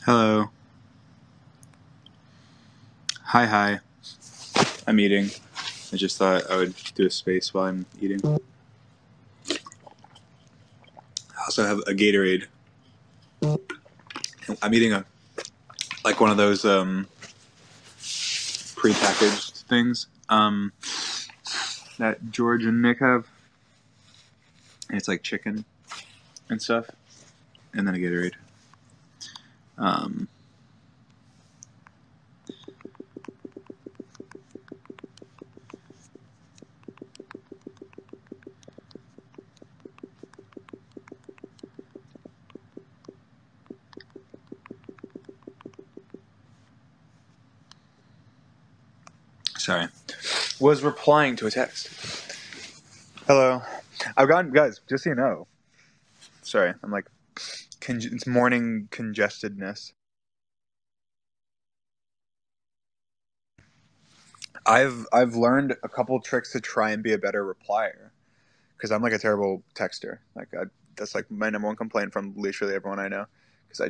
Hello. Hi. I'm eating. I just thought I would do a space while I'm eating. I also have a Gatorade. I'm eating one of those prepackaged things that George and Nick have. And it's like chicken and stuff. And then a Gatorade. Sorry. Was replying to a text. Hello. I've gotten, guys, just so you know. Sorry, I'm like, it's morning congestedness. I've learned a couple tricks to try and be a better replier, because I'm like a terrible texter. That's like my number one complaint from literally everyone I know. Because I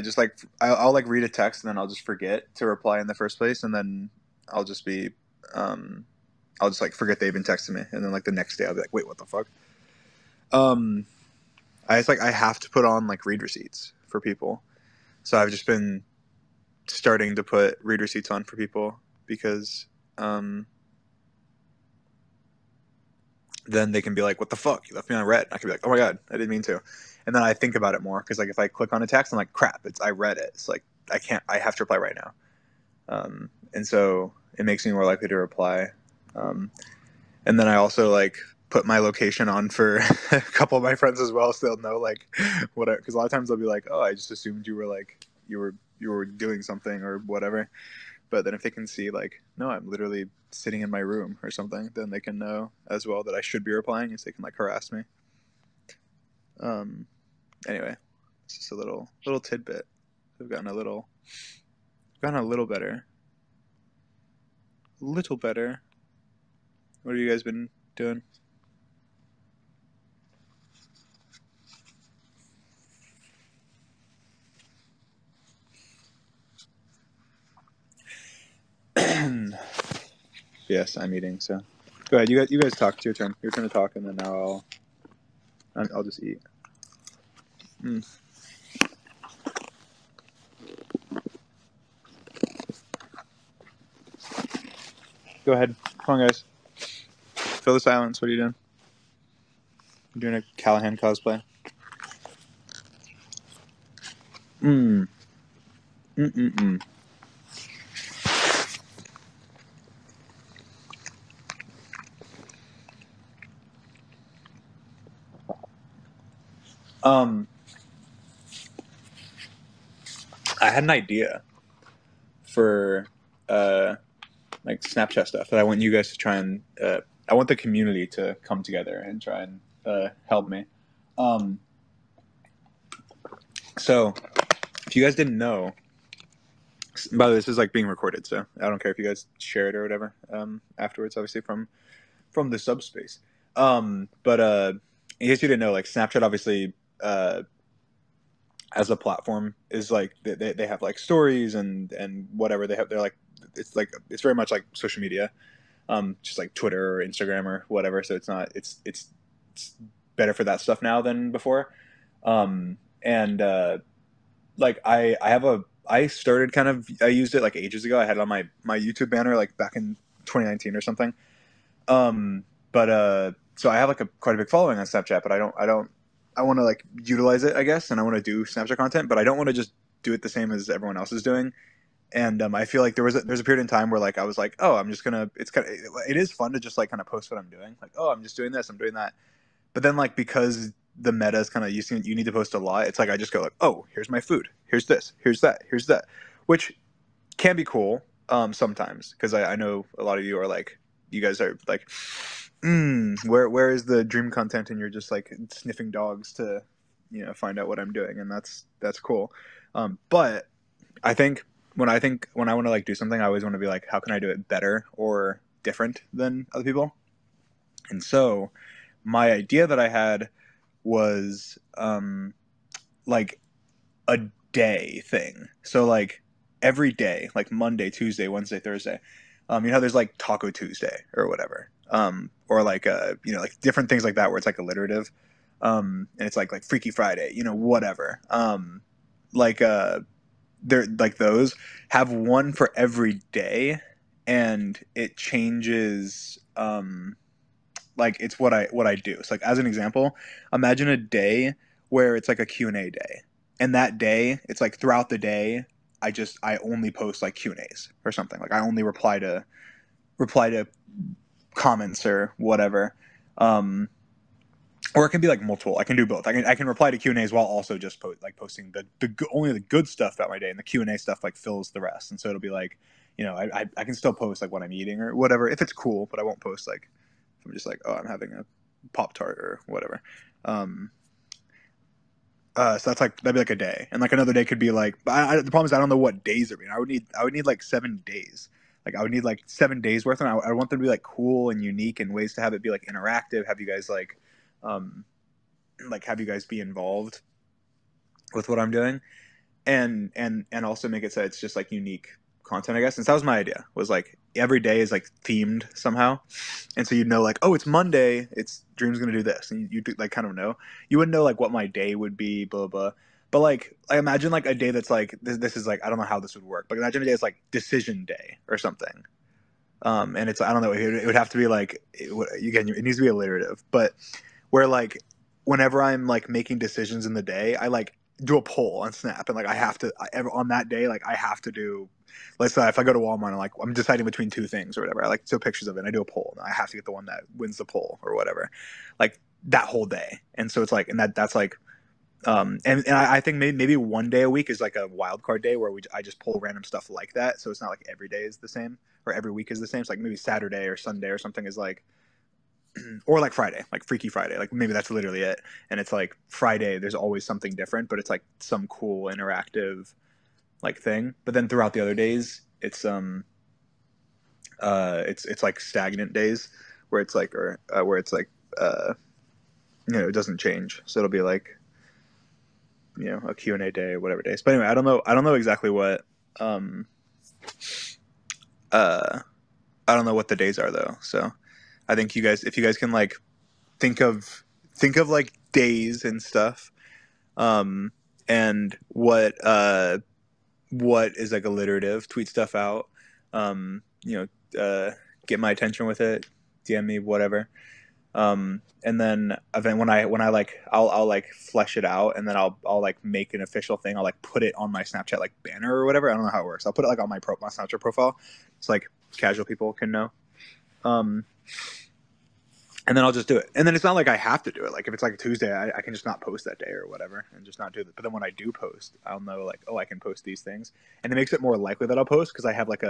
just like I'll like read a text and then I'll just forget to reply in the first place, and then I'll just be I'll just like forget they even texted me, and then like the next day I'll be like, wait, what the fuck? I have to put on like read receipts for people, so I've just been starting to put read receipts on for people because then they can be like, what the fuck? You left me on red. I can be like, oh my God, I didn't mean to. And then I think about it more because like if I click on a text, I'm like, crap, I read it. It's like, I have to reply right now. And so it makes me more likely to reply. And then I also like put my location on for a couple of my friends as well, so they'll know like what, because a lot of times they'll be like, oh, I just assumed you were like, you were doing something or whatever. But then if they can see like, no, I'm literally sitting in my room or something, then they can know as well that I should be replying, so they can like harass me. Anyway, it's just a little tidbit. I've gotten a little better. A little better. What have you guys been doing? Yes, I'm eating, so go ahead. You guys talk. It's your turn. Your turn to talk, and then now I'll just eat. Go ahead. Come on, guys. Fill the silence. What are you doing? I'm doing a Callahan cosplay. I had an idea for like Snapchat stuff that I want you guys to try and I want the community to come together and try and help me. So if you guys didn't know, by the way, this is like being recorded, so I don't care if you guys share it or whatever afterwards, obviously from the subspace. But in case you didn't know, like Snapchat obviously as a platform is like they have like stories and whatever they have. They're like it's very much like social media, just like Twitter or Instagram or whatever. So it's better for that stuff now than before. And like I started kind of, I used it like ages ago. I had it on my YouTube banner like back in 2019 or something. But so I have like quite a big following on Snapchat, but I want to like utilize it, I guess, and I want to do Snapchat content, but I don't want to just do it the same as everyone else is doing. And I feel like there's a period in time where like I was like, oh, I'm just gonna. It is fun to just like kind of post what I'm doing, like, oh, I'm just doing this, I'm doing that. But then like because the meta is kind of you need to post a lot. It's like I just go like, oh, here's my food, here's this, here's that, which can be cool sometimes because I know a lot of you are like, you guys are like, where is the dream content, and you're just like sniffing dogs to find out what I'm doing, and that's cool. But I think when I want to like do something, I always want to be like, how can I do it better or different than other people? And so my idea that I had was like a day thing. So like every day, like Monday, Tuesday, Wednesday, Thursday, you know, there's like Taco Tuesday or whatever, or like you know, like different things like that where it's like alliterative, and it's like Freaky Friday, you know, whatever. Like they're like those have one for every day, and it changes. Like it's what I do. So like as an example, imagine a day where it's like a Q&A day. And that day, it's like throughout the day, I only post like Q&As or something. Like I only reply to comments or whatever. Or it can be like multiple. I can do both. I can reply to Q&As while also just posting only the good stuff about my day, and the Q&A stuff like fills the rest. And so it'll be like, you know, I can still post like what I'm eating or whatever if it's cool, but I won't post like if I'm just like, oh, I'm having a Pop-Tart or whatever. So that's like that'd be like a day, and like another day could be like. The problem is I don't know what days are. I would need like 7 days. Like I would need like 7 days worth, and I want them to be like cool and unique, and ways to have it be like interactive. Have you guys have you guys be involved with what I'm doing, and also make it so it's just like unique content, I guess. And so that was my idea. Was like every day is like themed somehow, and so you know like, oh, it's Monday, it's Dream's gonna do this, and you like kind of know. You wouldn't know like what my day would be, blah blah. But like I imagine like a day that's like this is like I don't know how this would work, but imagine a day that's like decision day or something. And it's I don't know, it would have to be like again it needs to be alliterative, but where like whenever I'm like making decisions in the day, I like do a poll on Snap, and like I have to on that day, like I have to do. Let's say if I go to Walmart and like I'm deciding between two things or whatever, I like take pictures of it and I do a poll, and I have to get the one that wins the poll or whatever, like that whole day. And so it's like, and that's like, and I think maybe one day a week is like a wild card day where I just pull random stuff like that. So it's not like every day is the same or every week is the same. It's like maybe Saturday or Sunday or something is like, or like Friday, like Freaky Friday, like maybe that's literally it. And it's like Friday, there's always something different, but it's like some cool interactive like thing. But then throughout the other days, it's like stagnant days where it's like where it's like you know, it doesn't change. So it'll be like, you know, a Q&A day or whatever days. But anyway, I don't know exactly what I don't know what the days are though. So I think you guys, if you guys can like think of like days and stuff, and what is like alliterative, tweet stuff out, you know, get my attention with it, DM me, whatever. And then when I like I'll like flesh it out, and then I'll like make an official thing. I'll like put it on my Snapchat like banner or whatever. I don't know how it works. I'll put it like on my Snapchat profile. It's like casual people can know. And then I'll just do it. And then it's not like I have to do it. Like if it's like a Tuesday, I can just not post that day or whatever and just not do it. But then when I do post, I'll know like, oh, I can post these things. And it makes it more likely that I'll post because I have like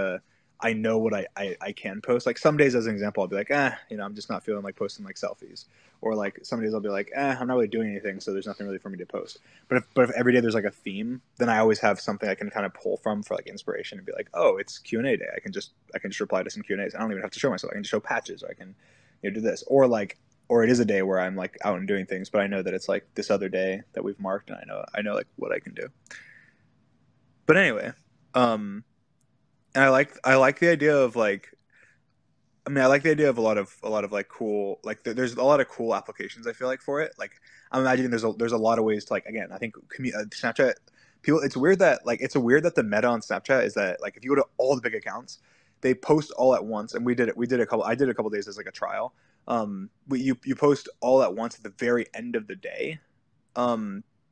I know what I can post. Like some days, as an example, I'll be like, you know, I'm just not feeling like posting like selfies. Or like some days I'll be like, I'm not really doing anything, so there's nothing really for me to post. But if every day there's like a theme, then I always have something I can kind of pull from for like inspiration and be like, oh, it's Q&A day. I can just reply to some Q&As. I don't even have to show myself. I can just show patches, or I can, you know, do this. Or like, or it is a day where I'm like out and doing things, but I know that it's like this other day that we've marked, and I know like what I can do. But anyway, and I like the idea of like, I mean, I like the idea of a lot of like cool, like there's a lot of cool applications I feel like for it. Like I'm imagining there's a lot of ways to like, again, I think Snapchat people, it's weird that the meta on Snapchat is that like if you go to all the big accounts, they post all at once, and I did a couple days as like a trial. You post all at once at the very end of the day.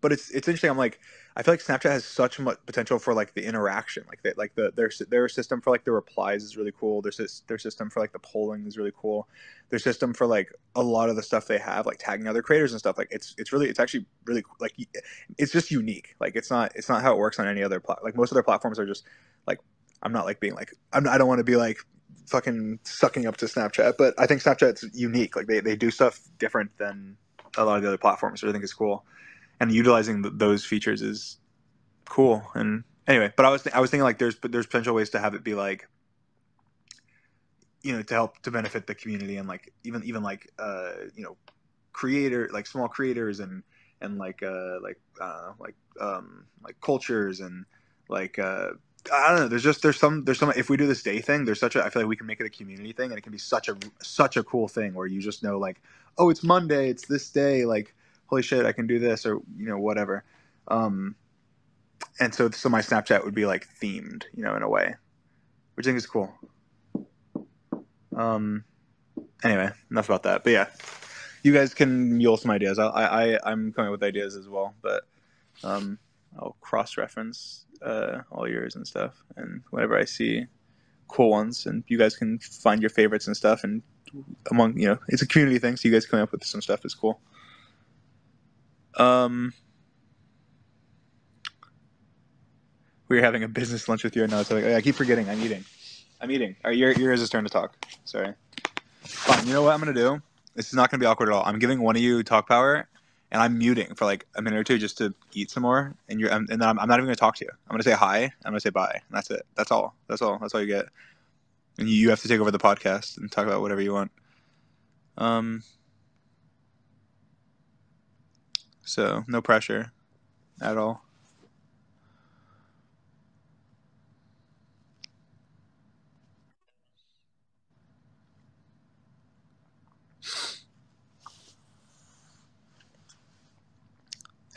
But it's interesting. I'm like, I feel like Snapchat has such much potential for like the interaction, like their system for like the replies is really cool. Their system for like the polling is really cool. Their system for like a lot of the stuff they have, like tagging other creators and stuff. Like it's actually really like it's just unique. Like it's not how it works on any other like most of their platforms are just like, I'm not like being like I don't want to be like fucking sucking up to Snapchat, but I think Snapchat's unique. Like they do stuff different than a lot of the other platforms, which I think is cool. And utilizing those features is cool. And anyway, but I was thinking like there's potential ways to have it be like, you know, to help to benefit the community, and like even like you know, small creators and and like cultures and like I don't know. There's some. If we do this day thing, there's such a. I feel like we can make it a community thing, and it can be such a cool thing where you just know like, oh, it's Monday, it's this day, like holy shit, I can do this or whatever. Um, and so my Snapchat would be like themed, in a way, which I think is cool. Anyway, enough about that. But yeah, you guys can mule some ideas. I'm coming up with ideas as well, but I'll cross reference all yours and stuff, and whenever I see cool ones, and you guys can find your favorites and stuff, and among it's a community thing, so you guys coming up with some stuff is cool. We're having a business lunch with you right now, so I keep forgetting I'm eating. All right, yours is turn to talk. Sorry. Fine. You know what I'm gonna do? This is not gonna be awkward at all. I'm giving one of you talk power, and I'm muting for like a minute or two just to eat some more. And then I'm not even gonna talk to you. I'm gonna say hi. I'm gonna say bye. And that's it. That's all. That's all you get. And you have to take over the podcast and talk about whatever you want. So no pressure at all.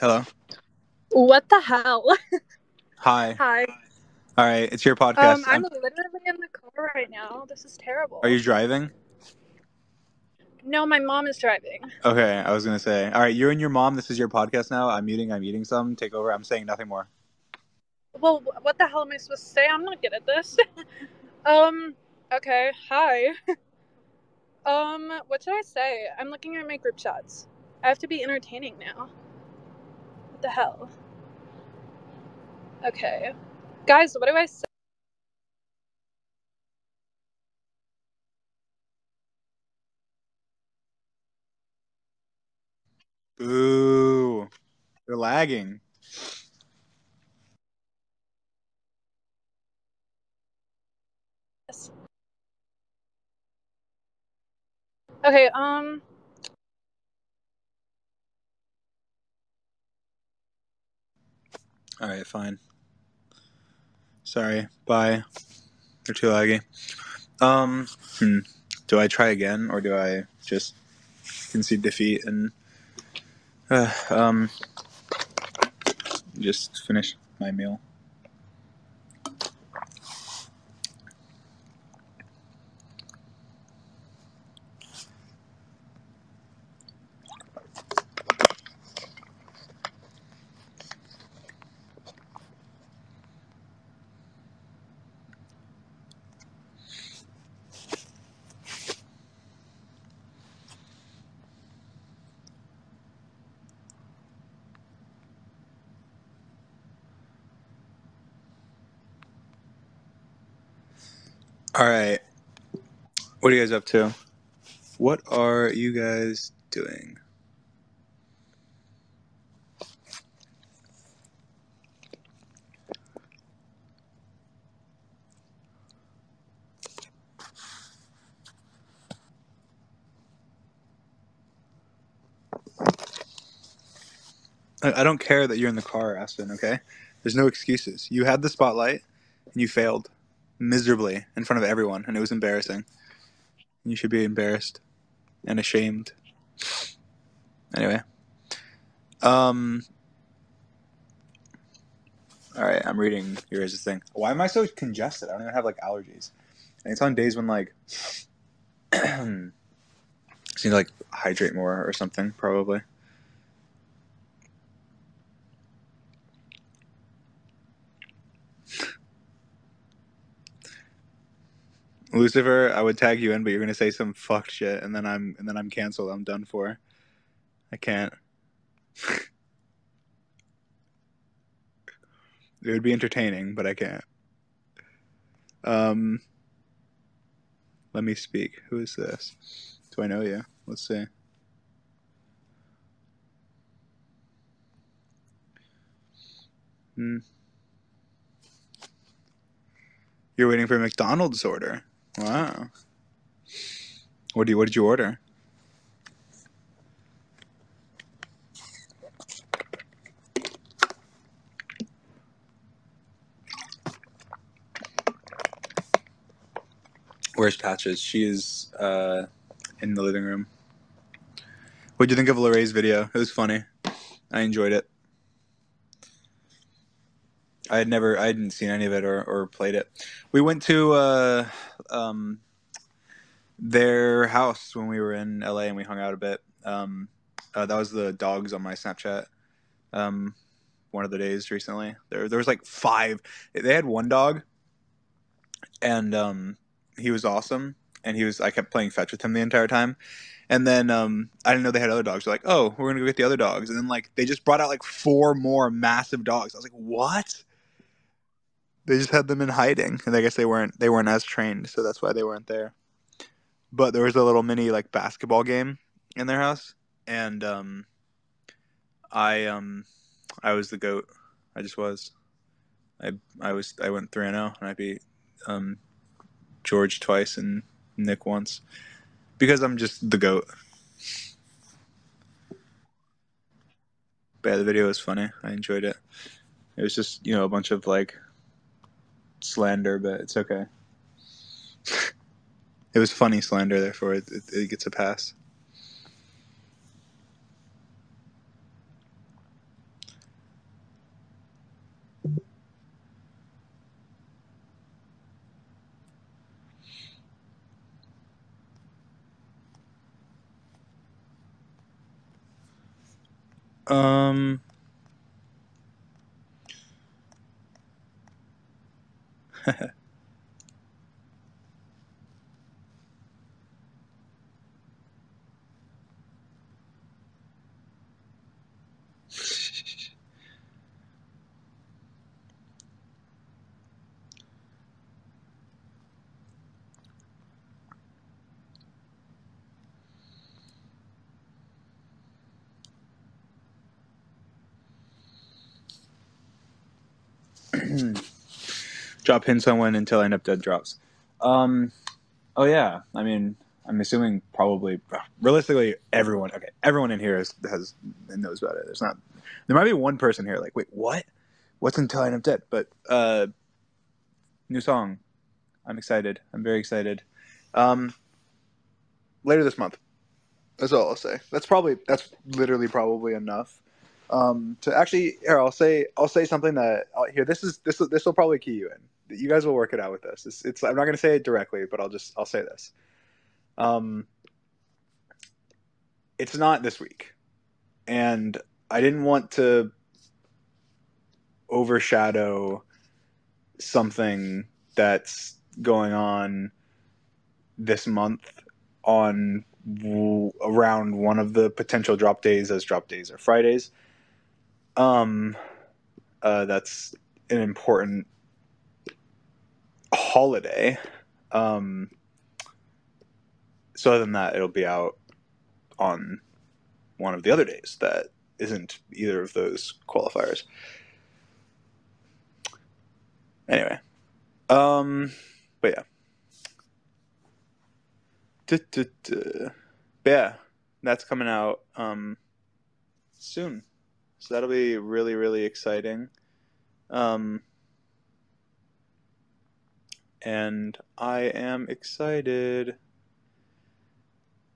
Hello. What the hell? Hi. Hi. All right, it's your podcast. I'm literally in the car right now. This is terrible. Are you driving? No, my mom is driving. Okay, I was gonna say. All right, you and your mom. This is your podcast now. I'm eating some. Take over. I'm saying nothing more. Well, what the hell am I supposed to say? I'm not good at this. Okay. Hi. What should I say? I'm looking at my group chats. I have to be entertaining now. What the hell? Okay. Guys, what do I say? Boo! You're lagging. Okay, All right, fine. Sorry. Bye. You're too laggy. Do I try again or do I just concede defeat and just finish my meal? All right. What are you guys up to? What are you guys doing? I don't care that you're in the car, Aston, okay? There's no excuses. You had the spotlight, and you failed miserably in front of everyone, and it was embarrassing. You should be embarrassed and ashamed. Anyway. All right, I'm reading yours thing. Why am I so congested? I don't even have, like, allergies. And it's on days when, like, seem to, like, hydrate more or something, probably. Lucifer, I would tag you in, but you're gonna say some fucked shit, and then I'm canceled. I'm done for. I can't. It would be entertaining, but I can't. Let me speak. Who is this? Do I know you? Let's see. You're waiting for a McDonald's order. Wow. What did you order? Where's Patches? She is in the living room. What do you think of Larray's video? It was funny. I enjoyed it. I hadn't seen any of it or played it. We went to their house when we were in LA and we hung out a bit. That was the dogs on my Snapchat. One of the days recently. There was like 5. They had one dog, and he was awesome. And I kept playing fetch with him the entire time. And then I didn't know they had other dogs. They're like, oh, we're gonna go get the other dogs. And then like they just brought out like 4 more massive dogs. I was like, what? They just had them in hiding, and I guess they weren't as trained, so that's why they weren't there. But there was a little mini like basketball game in their house, and I was the goat. I just was. I went 3-0, and I beat George twice and Nick once because I'm just the goat. But yeah, the video was funny. I enjoyed it. It was just a bunch of like slander, but it's okay. It was funny slander, therefore it gets a pass. Drop hints on when Until I End Up Dead drops. Oh yeah, I mean, I'm assuming probably realistically everyone in here knows about it. There might be one person here like, wait, what's Until I End Up Dead? But new song. I'm excited. I'm very excited. Later this month. That's all I'll say. That's literally probably enough. To actually here, I'll say something that this will probably key you in. You guys will work it out with this. It's I'm not going to say it directly, but I'll say this. It's not this week, and I didn't want to overshadow something that's going on this month on around one of the potential drop days, as drop days are Fridays. That's an important holiday. So other than that, it'll be out on one of the other days that isn't either of those qualifiers. Anyway, but yeah. But yeah, that's coming out soon. So that'll be really, really exciting. And I am excited.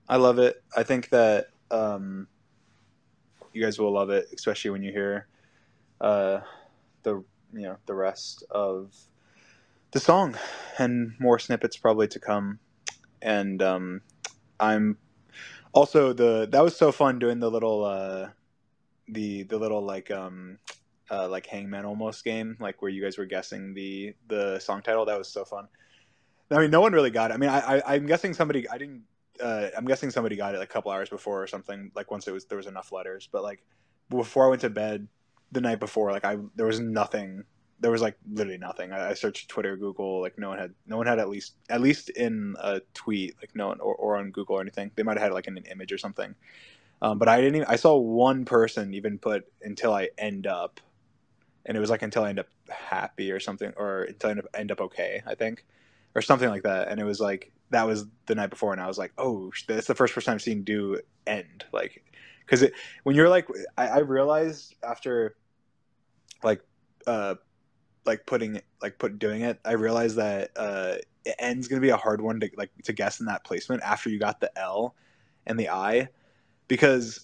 I love it. I think that you guys will love it, especially when you hear the rest of the song and more snippets probably to come. And I'm also that was so fun doing the little the little like hangman almost game, like where you guys were guessing the song title. That was so fun. I mean, no one really got it. I mean, I'm guessing somebody. I didn't. I'm guessing somebody got it like a couple hours before or something. Like once there was enough letters. But like before I went to bed the night before, like there was nothing. There was like literally nothing. I searched Twitter, Google. Like no one had at least in a tweet, like no one or on Google or anything. They might have had like in an image or something. But I didn't. I saw one person even put "until I end up," and it was like "until I end up happy" or something, or "until I end up okay," I think, or something like that. And it was like that was the night before, and I was like, "Oh, that's the first person I've seen do end." Like, because when you're like, I realized after, like doing it, I realized that N's gonna be a hard one to guess in that placement after you got the L and the I, because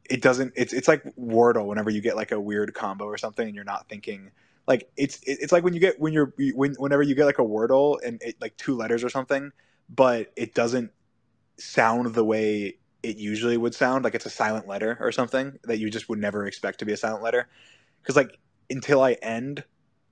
it doesn't. It's like Wordle whenever you get like a weird combo or something and you're not thinking. Like it's like whenever you get like a Wordle and it like two letters or something, but it doesn't sound the way it usually would sound, like it's a silent letter or something that you just would never expect to be a silent letter. Because like until I end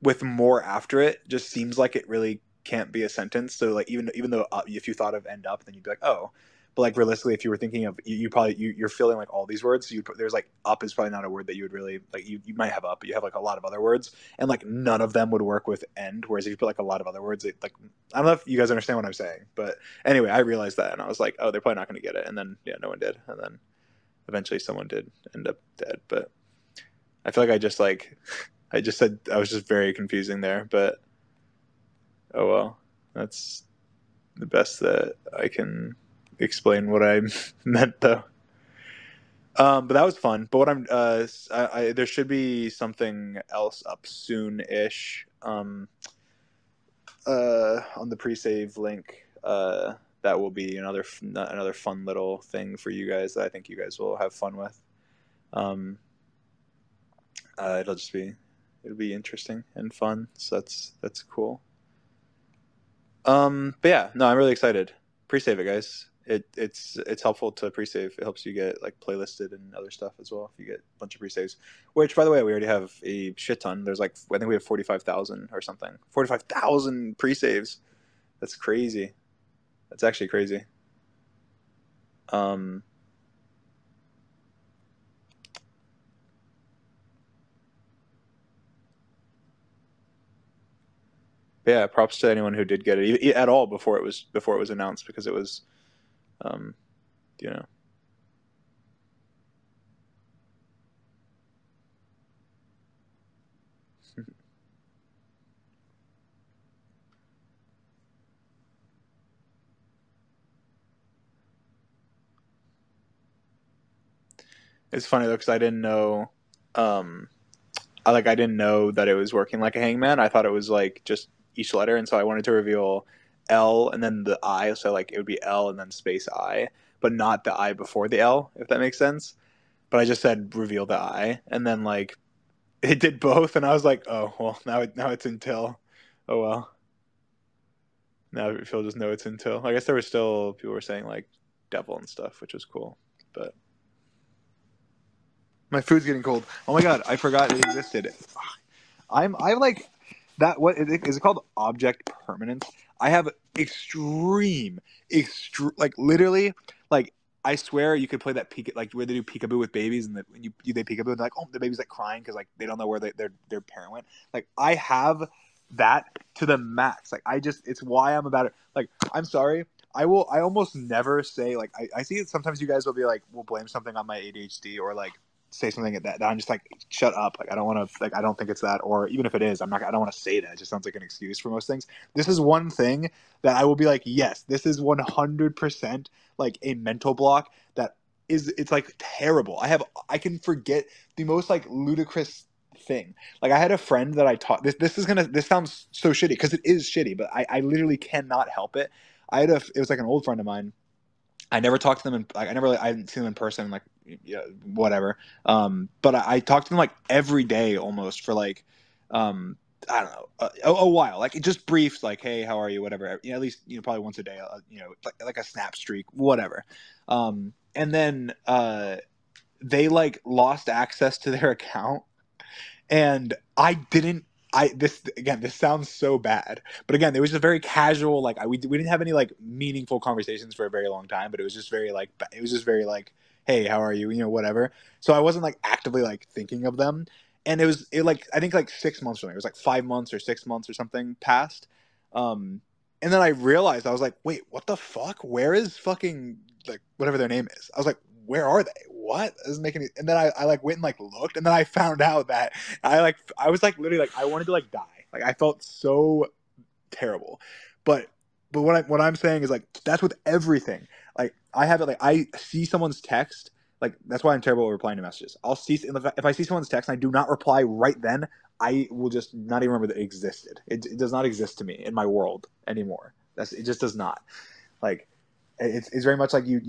with more after it, just seems like it really can't be a sentence. So like even though if you thought of end up, then you'd be like, oh. But like realistically, if you were thinking of you're filling like all these words, so there's like up is probably not a word that you would really like. You might have up, but you have like a lot of other words, and like none of them would work with end. Whereas if you put like a lot of other words, it, like I don't know if you guys understand what I'm saying, but anyway, I realized that, and I was like, oh, they're probably not going to get it. And then yeah, no one did, and then eventually someone did end up dead. But I feel like I just said I was just very confusing there, but oh well, that's the best that I can explain what I meant though. But that was fun. But what there should be something else up soon-ish. On the pre-save link. That will be another fun little thing for you guys that I think you guys will have fun with. It'll be interesting and fun. So that's cool. But yeah, no, I'm really excited. Pre-save it, guys. It's helpful to pre-save. It helps you get like playlisted and other stuff as well if you get a bunch of pre-saves. Which, by the way, we already have a shit ton. There's like I think we have 45,000 or something. 45,000 pre-saves. That's crazy. That's actually crazy. Yeah, props to anyone who did get it at all before it was announced, because it was, you know. It's funny though, because I didn't know, I didn't know that it was working like a hangman. I thought it was like just each letter, and so I wanted to reveal L and then the I, so like it would be L and then space I, but not the I before the L, if that makes sense. But I just said reveal the I, and then like it did both, and I was like, oh well, now it's until, oh well. Now people just know it's until. I guess there were still people were saying like devil and stuff, which was cool, but. My food's getting cold. Oh my god, I forgot it existed. I like that. What is it called? Object permanence. I have extreme, like literally, like I swear you could play that like where they do peekaboo with babies, and they peekaboo and they're like, oh, the baby's like crying because like they don't know where their parent went. Like I have that to the max. Like it's why I'm about it. Like I'm sorry. I almost never say like I see it sometimes. You guys will be like, will blame something on my ADHD or like say something that I'm just like, shut up. Like I don't want to, like I don't think it's that, or even if it is, I don't want to say that. It just sounds like an excuse for most things. This is one thing that I will be like, yes, this is 100% like a mental block that it's like terrible. I can forget the most like ludicrous thing. Like I had a friend that I taught this sounds so shitty because it is shitty, but I literally cannot help it. It was like an old friend of mine. I never talked to them, and like, I hadn't seen them in person, like yeah, whatever. But I talked to them like every day almost for like, I don't know, a while. Like just briefs, like, hey, how are you? Whatever. At least probably once a day. Like a snap streak, whatever. And then they like lost access to their account, and I didn't. This sounds so bad, but again, it was just very casual. Like we didn't have any like meaningful conversations for a very long time, but it was just very like hey, how are you? Whatever. So I wasn't like actively like thinking of them, and like I think like 6 months or something. It was like 5 months or 6 months or something passed, and then I realized I was like, wait, what the fuck? Where is fucking like whatever their name is? I was like, where are they? What doesn't make any? And then I like went and like looked, and then I found out that I was like literally like I wanted to like die. Like I felt so terrible. But what I'm saying is like that's with everything. Like I have it like I see someone's text. Like that's why I'm terrible at replying to messages. If I see someone's text and I do not reply right then, I will just not even remember that it existed. It does not exist to me in my world anymore. It just does not. Like it's very much like you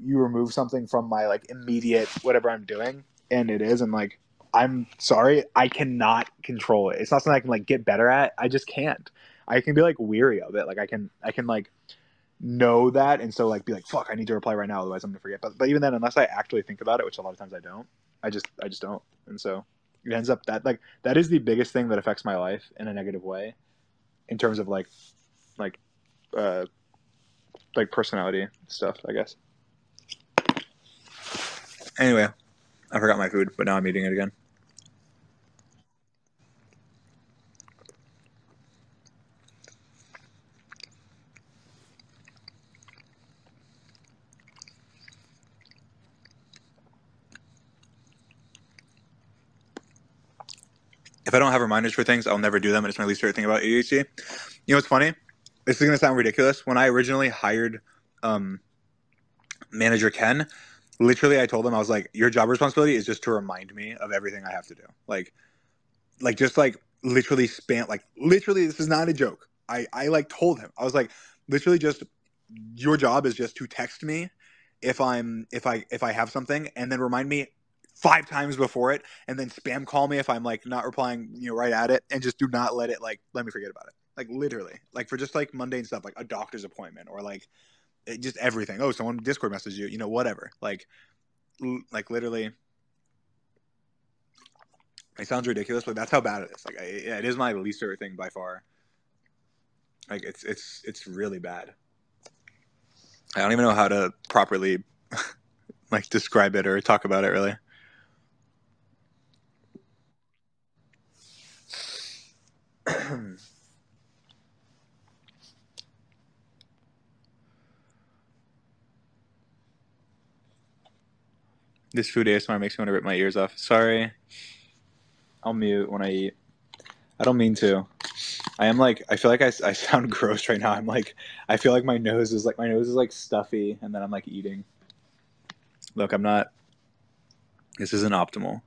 remove something from my like immediate whatever I'm doing, and it is, and like I'm sorry, I cannot control it. It's not something I can like get better at. I just can't. I can be like weary of it. Like I can like know that, and so like be like, fuck, I need to reply right now, otherwise I'm gonna forget. But even then, unless I actually think about it, which a lot of times I don't, I just don't. And so it ends up that like that is the biggest thing that affects my life in a negative way in terms of like uh like personality stuff, I guess. Anyway, I forgot my food, but now I'm eating it again. If I don't have reminders for things, I'll never do them, and it's my least favorite thing about ADHD. You know what's funny? This is gonna sound ridiculous. When I originally hired um, manager Ken, literally I told him, I was like, your job responsibility is just to remind me of everything I have to do. Like just like literally spam, like literally, this is not a joke. I like told him, I was like, literally just your job is just to text me if I have something, and then remind me 5 times before it, and then spam call me if I'm like not replying, right at it, and just do not let me forget about it. Like literally, like for just like mundane stuff, like a doctor's appointment, or like just everything. Oh, someone Discord messaged you, whatever. Like literally, it sounds ridiculous, but that's how bad it is. Like it is my least favorite thing by far. Like it's really bad. I don't even know how to properly like describe it or talk about it really. This food ASMR makes me want to rip my ears off. Sorry. I'll mute when I eat. I don't mean to. I am like, I feel like I sound gross right now. I feel like my nose is like stuffy, and then I'm like eating. Look, I'm not, this isn't optimal.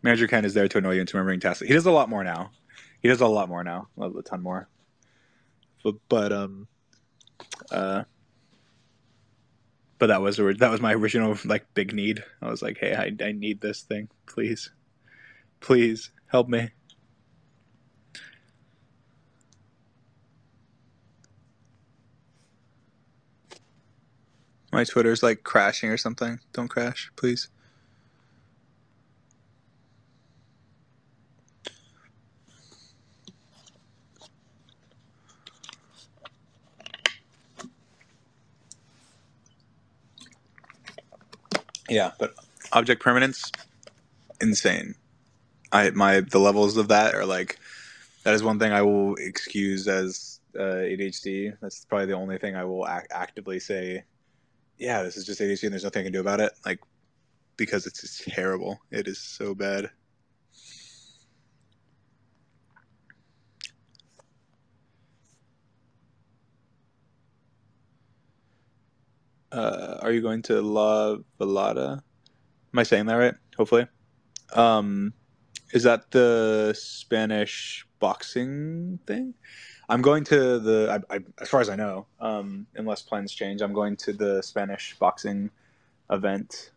Manager Ken is there to annoy you into remembering tasks. He does a lot more now. A ton more. Uh, but that was my original like big need. I was like, hey, I need this thing, please help me. My Twitter's like crashing or something. Don't crash, please. Yeah, but object permanence, insane. The levels of that are like, that is one thing I will excuse as ADHD. That's probably the only thing I will actively say, yeah, this is just ADHD and there's nothing I can do about it. Like, because it's terrible. It is so bad. Are you going to La Velada? Am I saying that right? Hopefully. Is that the Spanish boxing thing? I'm going to as far as I know, unless plans change, I'm going to the Spanish boxing event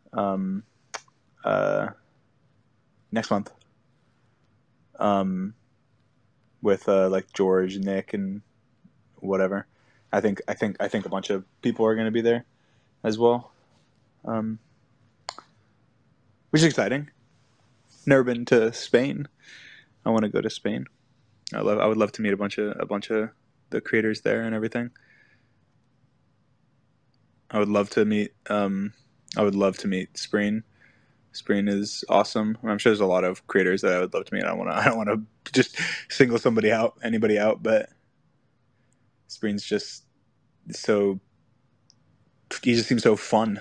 next month with like George, Nick, and whatever. I think a bunch of people are going to be there as well, which is exciting. Never been to Spain. I want to go to Spain. I would love to meet a bunch of the creators there and everything. I would love to meet Spreen. Spreen is awesome. I'm sure there's a lot of creators that I would love to meet. I don't want to just single anybody out, but Spreen's just so, he just seems so fun.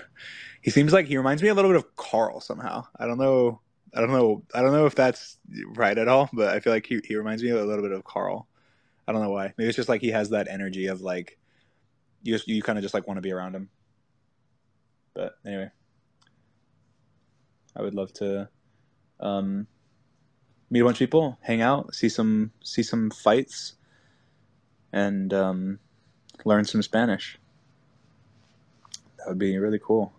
He seems like he reminds me a little bit of Carl somehow. I don't know if that's right at all, but I feel like he reminds me a little bit of Carl. I don't know why. Maybe it's just like he has that energy of like you kind of just like want to be around him. But anyway, I would love to meet a bunch of people, hang out, see some fights, and learn some Spanish. That would be really cool.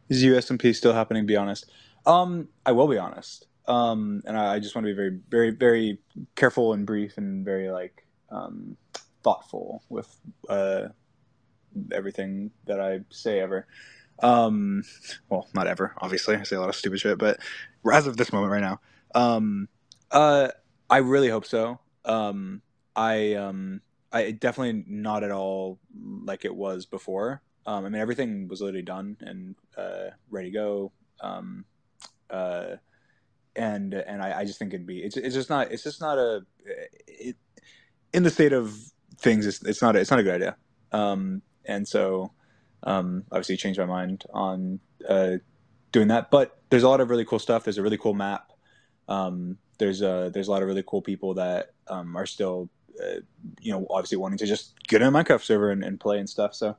Is USMP still happening? Be honest. I will be honest. And I just want to be very, very, very careful and brief and very like thoughtful with everything that I say ever. Well, not ever, obviously. I say a lot of stupid shit, but as of this moment right now, um, uh, I really hope so. I definitely not at all like it was before. I mean, everything was literally done and ready to go. Um, uh, and I just think it's just not it, in the state of things. It's not a good idea. And so obviously changed my mind on doing that. But there's a lot of really cool stuff. There's a really cool map. There's a lot of really cool people that are still obviously wanting to just get in a Minecraft server and play and stuff. So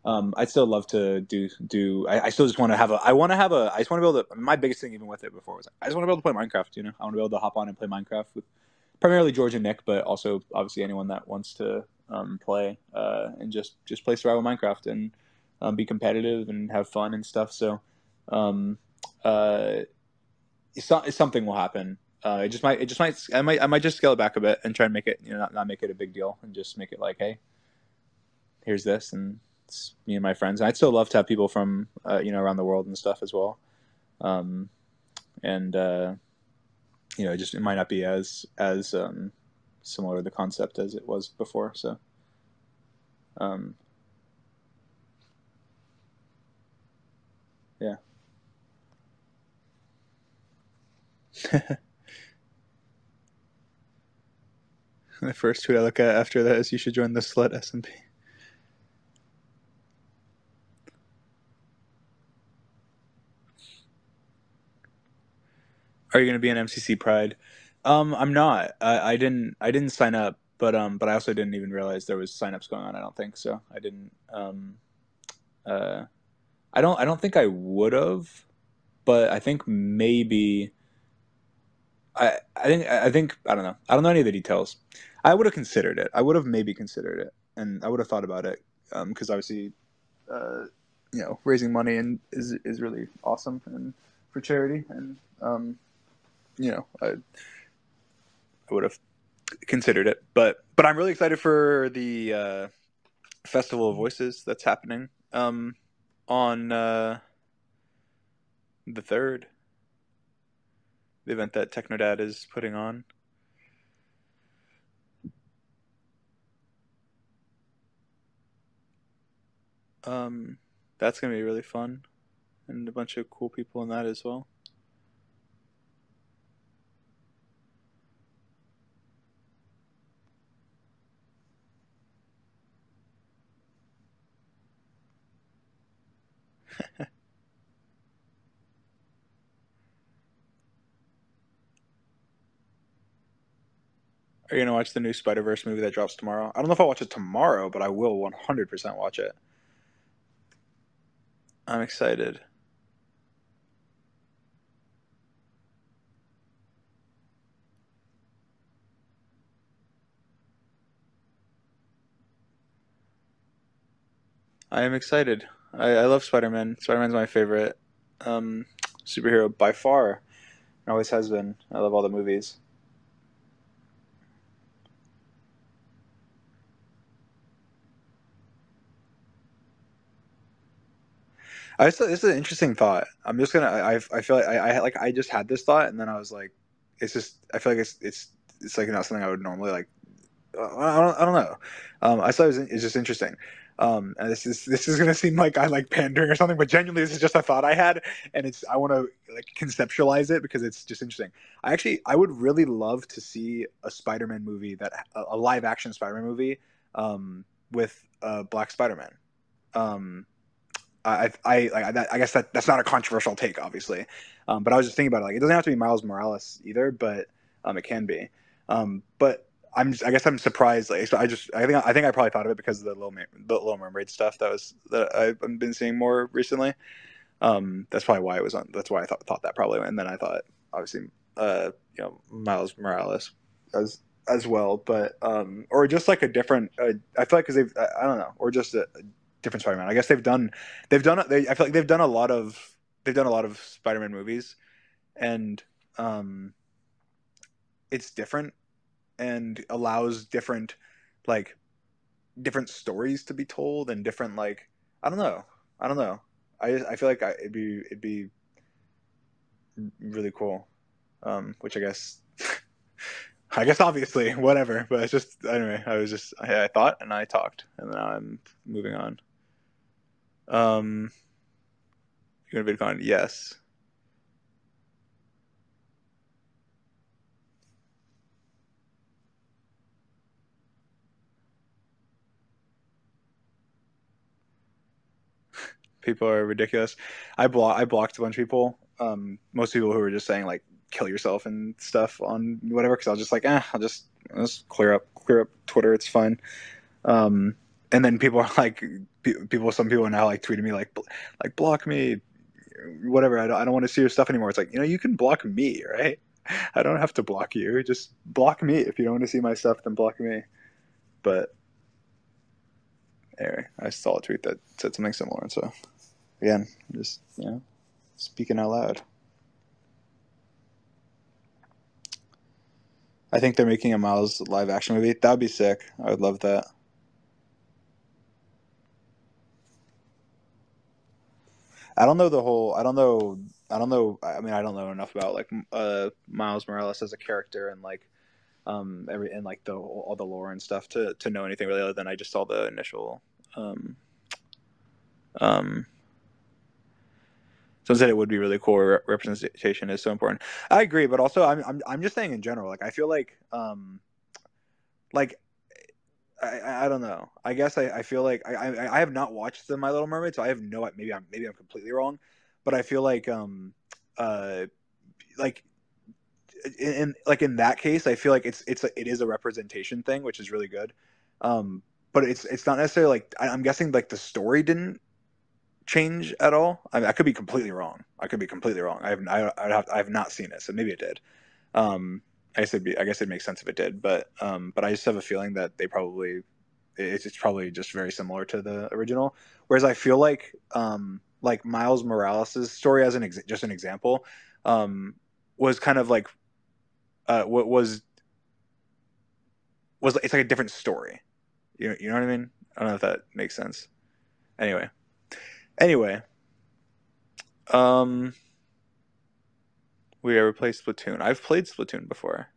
I'd still love to do. I still just want to have a. I want to have a. I just want to be able to. My biggest thing even with it before was I just want to be able to play Minecraft. I want to be able to hop on and play Minecraft with primarily George and Nick, but also obviously anyone that wants to play and just play survival Minecraft and be competitive and have fun and stuff. So um, uh, something will happen. I might just scale it back a bit and try and make it, not make it a big deal and just make it like, hey, here's this, and it's me and my friends. And I'd still love to have people from, around the world and stuff as well. And it might not be as similar to the concept as it was before. So, yeah. The first tweet I look at after that is you should join the Slut SMP. Are you going to be in MCC Pride? I'm not. I didn't sign up, but I also didn't even realize there was signups going on. I don't think so. I didn't. I don't think I would have, but I think maybe. I think I don't know. I don't know any of the details. I would have considered it. I would have maybe considered it, and I would have thought about it because obviously, raising money and is really awesome and for charity, and I would have considered it. But I'm really excited for the Festival of Voices that's happening on the 3rd. The event that Technodad is putting on. That's gonna be really fun, and a bunch of cool people in that as well. Are you gonna watch the new Spider-Verse movie that drops tomorrow? I don't know if I'll watch it tomorrow, but I will 100% watch it. I'm excited. I am excited. I love Spider-Man. Spider-Man's my favorite superhero by far. It always has been. I love all the movies. This is an interesting thought. I'm just gonna. I feel like I just had this thought, and then I was like, it's just. I feel like it's like not something I would normally like. I don't know. I thought it's just interesting. And this is gonna seem like I like pandering or something, but genuinely this is just a thought I had, and I want to like conceptualize it because it's just interesting. I would really love to see a Spider-Man movie a live action Spider-Man movie, with Black Spider-Man. I guess that's not a controversial take, obviously, but I was just thinking about it. Like, it doesn't have to be Miles Morales either, but it can be. But I guess I'm surprised. Like, so I think I probably thought of it because of the Little Mermaid stuff that I've been seeing more recently. That's probably why it was on. That's why I thought that probably, and then I thought obviously, Miles Morales as well, but or just like a different. I feel like because I don't know, or just a different Spider-Man. I guess I feel like they've done a lot of Spider-Man movies, and um, it's different and allows like different stories to be told and different like I don't know. I feel like it'd be really cool. Which I guess obviously whatever, but it's just anyway. I thought and I talked and now I'm moving on. You gonna VidCon? Yes. People are ridiculous. I blocked a bunch of people. Most people who were just saying like kill yourself and stuff on whatever because I was just like, I'll just clear up Twitter. It's fine. And then people are like, some people are now like tweeting me like block me, whatever. I don't want to see your stuff anymore. It's like you can block me, right? I don't have to block you. Just block me if you don't want to see my stuff. Then block me. But anyway, I saw a tweet that said something similar, and so again, just speaking out loud. I think they're making a Miles live action movie. That would be sick. I would love that. I don't know the whole. I don't know. I mean, I don't know enough about like Miles Morales as a character and like like all the lore and stuff to know anything really other than I just saw the initial. Someone said it would be really cool. Representation is so important. I agree, but also I'm just saying in general. Like I feel like I don't know. I guess I feel like I have not watched the My Little Mermaid, so I have no. Maybe I'm completely wrong, but I feel like in that case, I feel like it is a representation thing, which is really good. But it's not necessarily like I'm guessing like the story didn't change at all. I mean, I could be completely wrong. I have not seen it, so maybe it did. I guess it makes sense if it did, but I just have a feeling that it's probably just very similar to the original. Whereas I feel like Miles Morales' story as just an example, was kind of like what was it's like a different story. You know what I mean? I don't know if that makes sense. Anyway, um, we ever played Splatoon? I've played Splatoon before.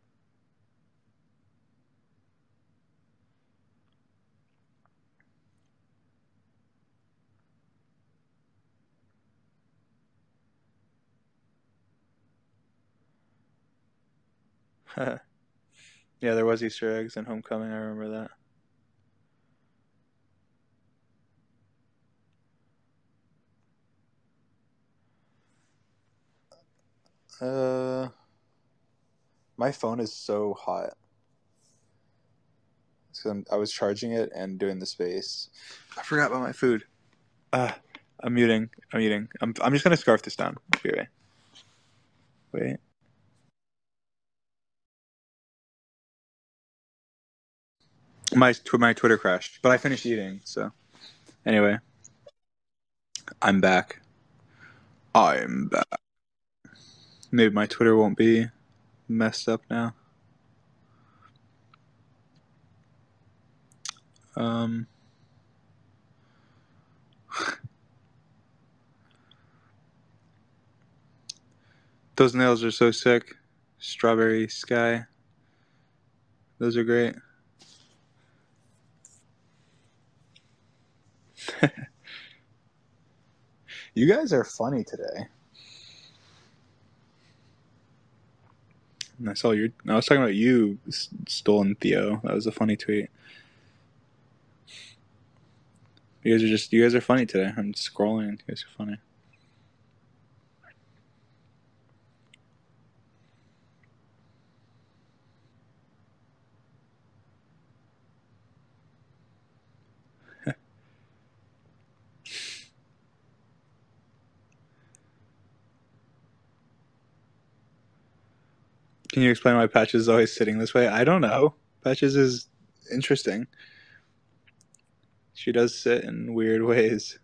Yeah, there was Easter eggs in Homecoming. I remember that. My phone is so hot. So I was charging it and doing the space. I forgot about my food. I'm muting. I'm eating. I'm just gonna scarf this down. Be right. Wait. My Twitter crashed, but I finished eating. So anyway, I'm back. I'm back. Maybe my Twitter won't be messed up now. Those nails are so sick. Strawberry sky. Those are great. You guys are funny today. I was talking about you stolen Theo. That was a funny tweet. You guys are funny today. I'm scrolling. You guys are funny. Can you explain why Patches is always sitting this way? I don't know. Patches is interesting. She does sit in weird ways.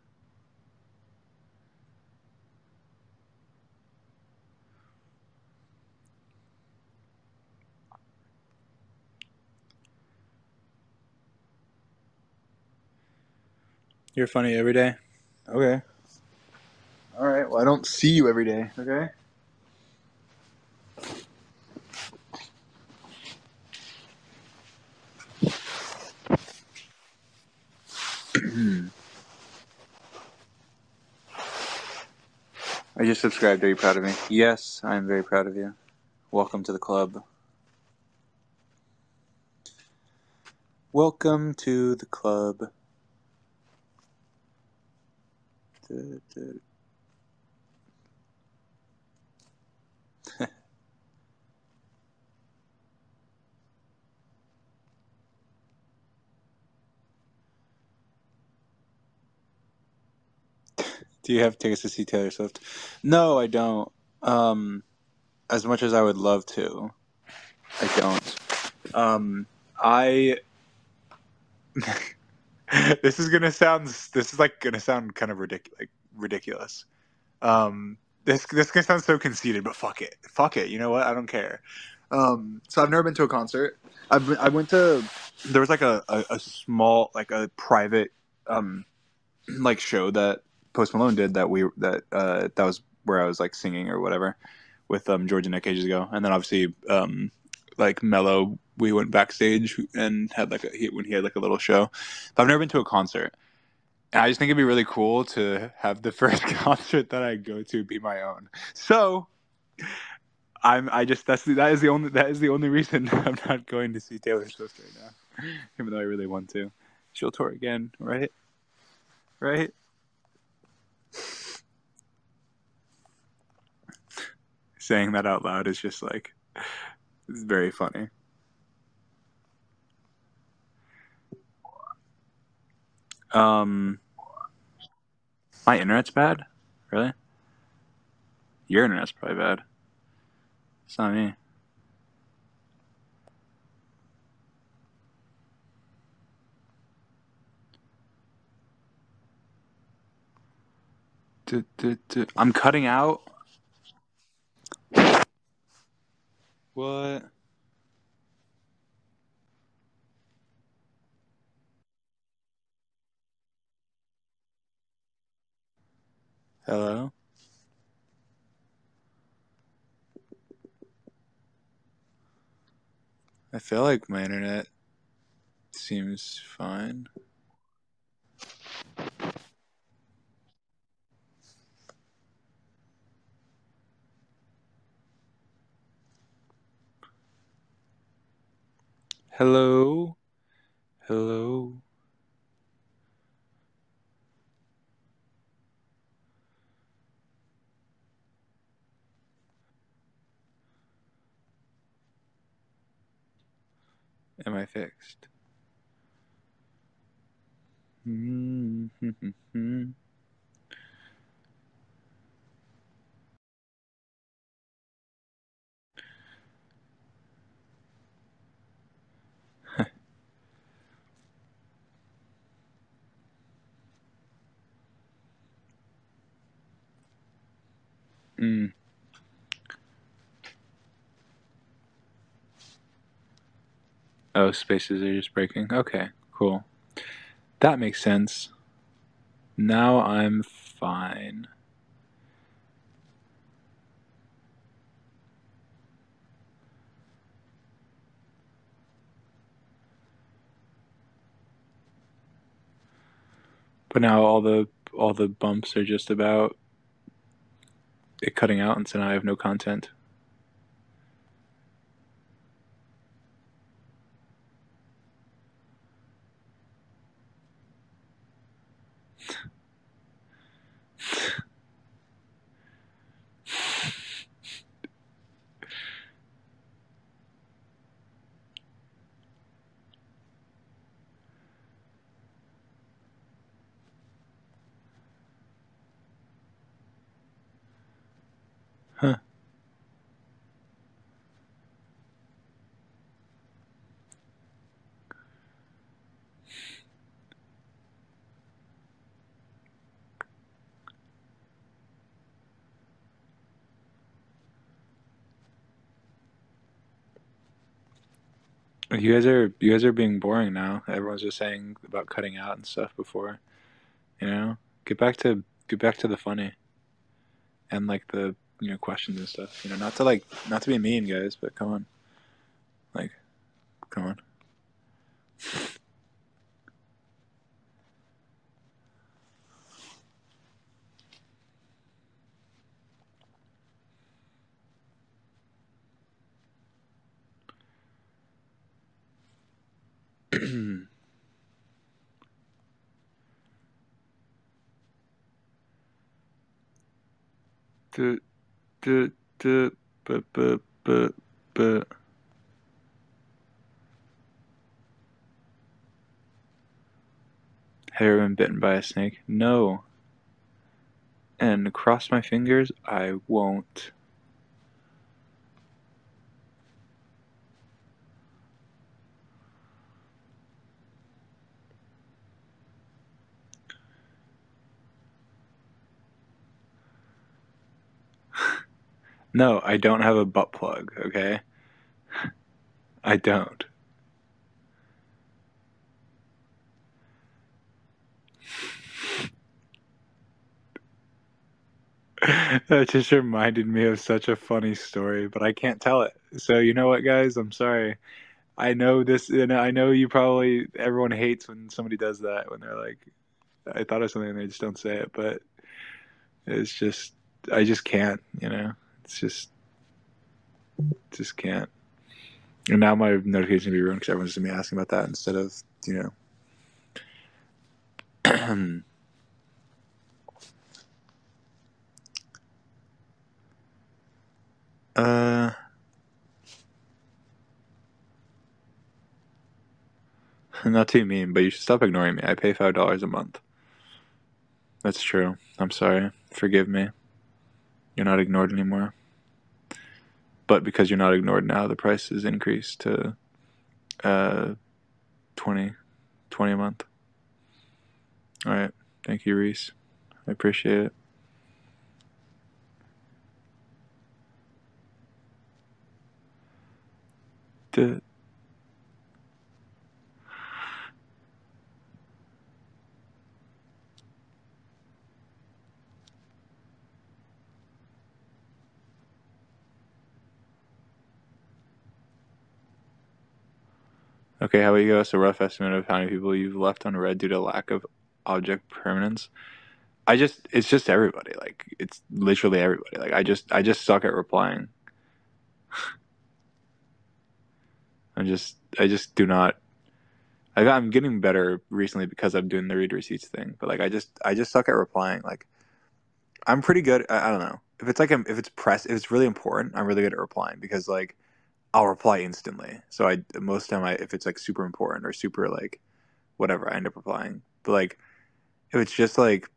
You're funny every day? Okay. Alright, well, I don't see you every day, okay? I just subscribed. Are you proud of me? Yes, I am very proud of you. Welcome to the club. Welcome to the club. Do you have tickets to see Taylor Swift? No, I don't. As much as I would love to, I don't. I. This is gonna sound kind of ridiculous. This gonna sound so conceited, but fuck it. Fuck it. You know what? I don't care. So I've never been to a concert. I went to, there was like a small, like a private like show that Post Malone did that was where I was like singing or whatever with George and Nick ages ago, and then obviously like Mello, we went backstage and had when he had like a little show. But I've never been to a concert. And I just think it'd be really cool to have the first concert that I go to be my own. So that is the only reason I'm not going to see Taylor Swift right now, even though I really want to. She'll tour again, right? Right? Saying that out loud is just like, it's very funny. My internet's bad? Really? Your internet's probably bad. It's not me. I'm cutting out. What? Hello? I feel like my internet seems fine. Hello? Hello? Am I fixed? Oh, spaces are just breaking. Okay, cool. That makes sense. Now I'm fine. But now all the bumps are just about it cutting out, and so now I have no content. Huh. You guys are being boring now. Everyone's just saying about cutting out and stuff before. You know, get back to the funny and like the questions and stuff. You know, not to be mean, guys, but come on, like come on. Du- du- bu- bu- bu- bu- Have you ever been bitten by a snake? No. And cross my fingers, I won't. No, I don't have a butt plug, okay? I don't. That just reminded me of such a funny story, but I can't tell it. So you know what, guys? I'm sorry. I know this, and I know everyone hates when somebody does that, when they're like, I thought of something and they just don't say it, but it's just, I just can't, It's just can't. And now my notification will be ruined because everyone's going to be asking about that instead of, uh, not too mean, but you should stop ignoring me. I pay $5 a month. That's true. I'm sorry. Forgive me. You're not ignored anymore. But because you're not ignored now, the price is increased to 20 a month. All right. Thank you, Reese. I appreciate it. Duh. Okay, how about you give us a rough estimate of how many people you've left unread due to lack of object permanence? It's just everybody. Like, it's literally everybody. Like, I just suck at replying. I just do not. I'm getting better recently because I'm doing the read receipts thing. But like, I just suck at replying. Like, I'm pretty good. I don't know if it's if it's really important. I'm really good at replying because like I'll reply instantly. So most of the time if it's like super important or super like whatever, I end up replying. But like if it's just like,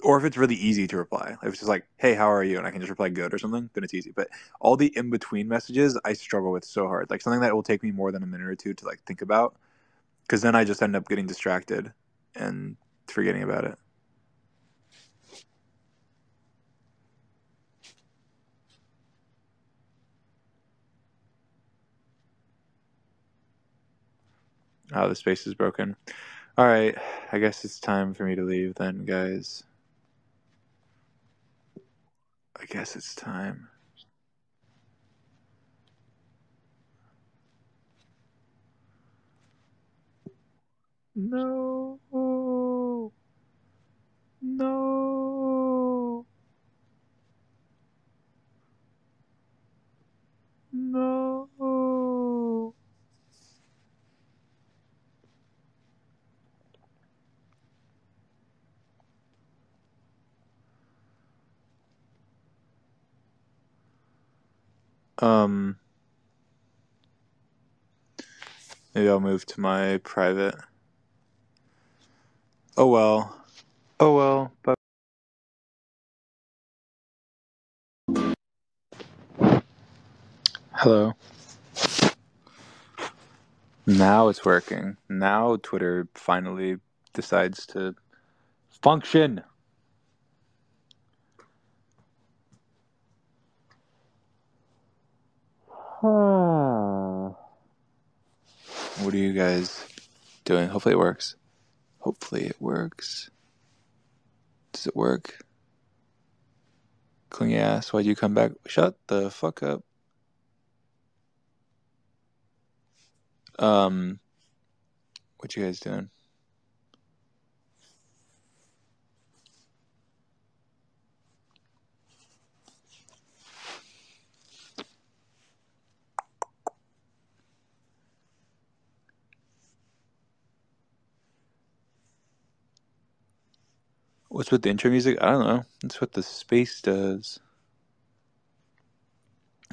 or if it's really easy to reply, if it's just like, hey, how are you? And I can just reply good or something, then it's easy. But all the in between messages, I struggle with so hard. Like something that will take me more than a minute or two to like think about, because then I just end up getting distracted and forgetting about it. Oh, the space is broken. All right, I guess it's time for me to leave then, guys. I guess it's time. No. No. No. Maybe I'll move to my private. Oh well. Oh well. But hello. Now it's working. Now Twitter finally decides to function. What are you guys doing? Hopefully it works. Hopefully it works. Does it work? Clingy ass, why'd you come back? Shut the fuck up. What you guys doing? What's with the intro music? I don't know. That's what the space does.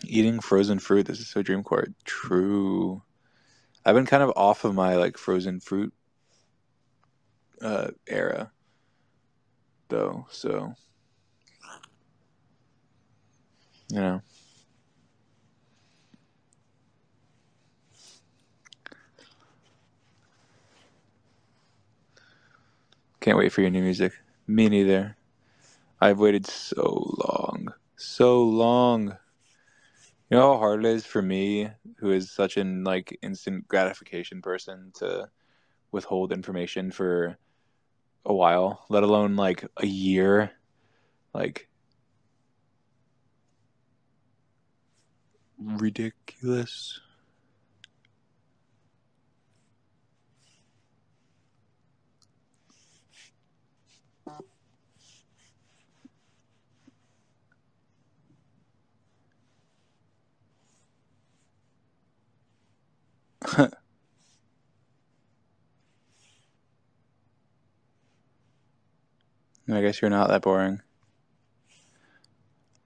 Eating frozen fruit. This is so dreamcore. True. I've been kind of off of my like frozen fruit era though, so you know. Can't wait for your new music. Me neither. I've waited so long. So long. You know how hard it is for me, who is such an like instant gratification person, to withhold information for a while, let alone like a year. Like ridiculous. I guess you're not that boring.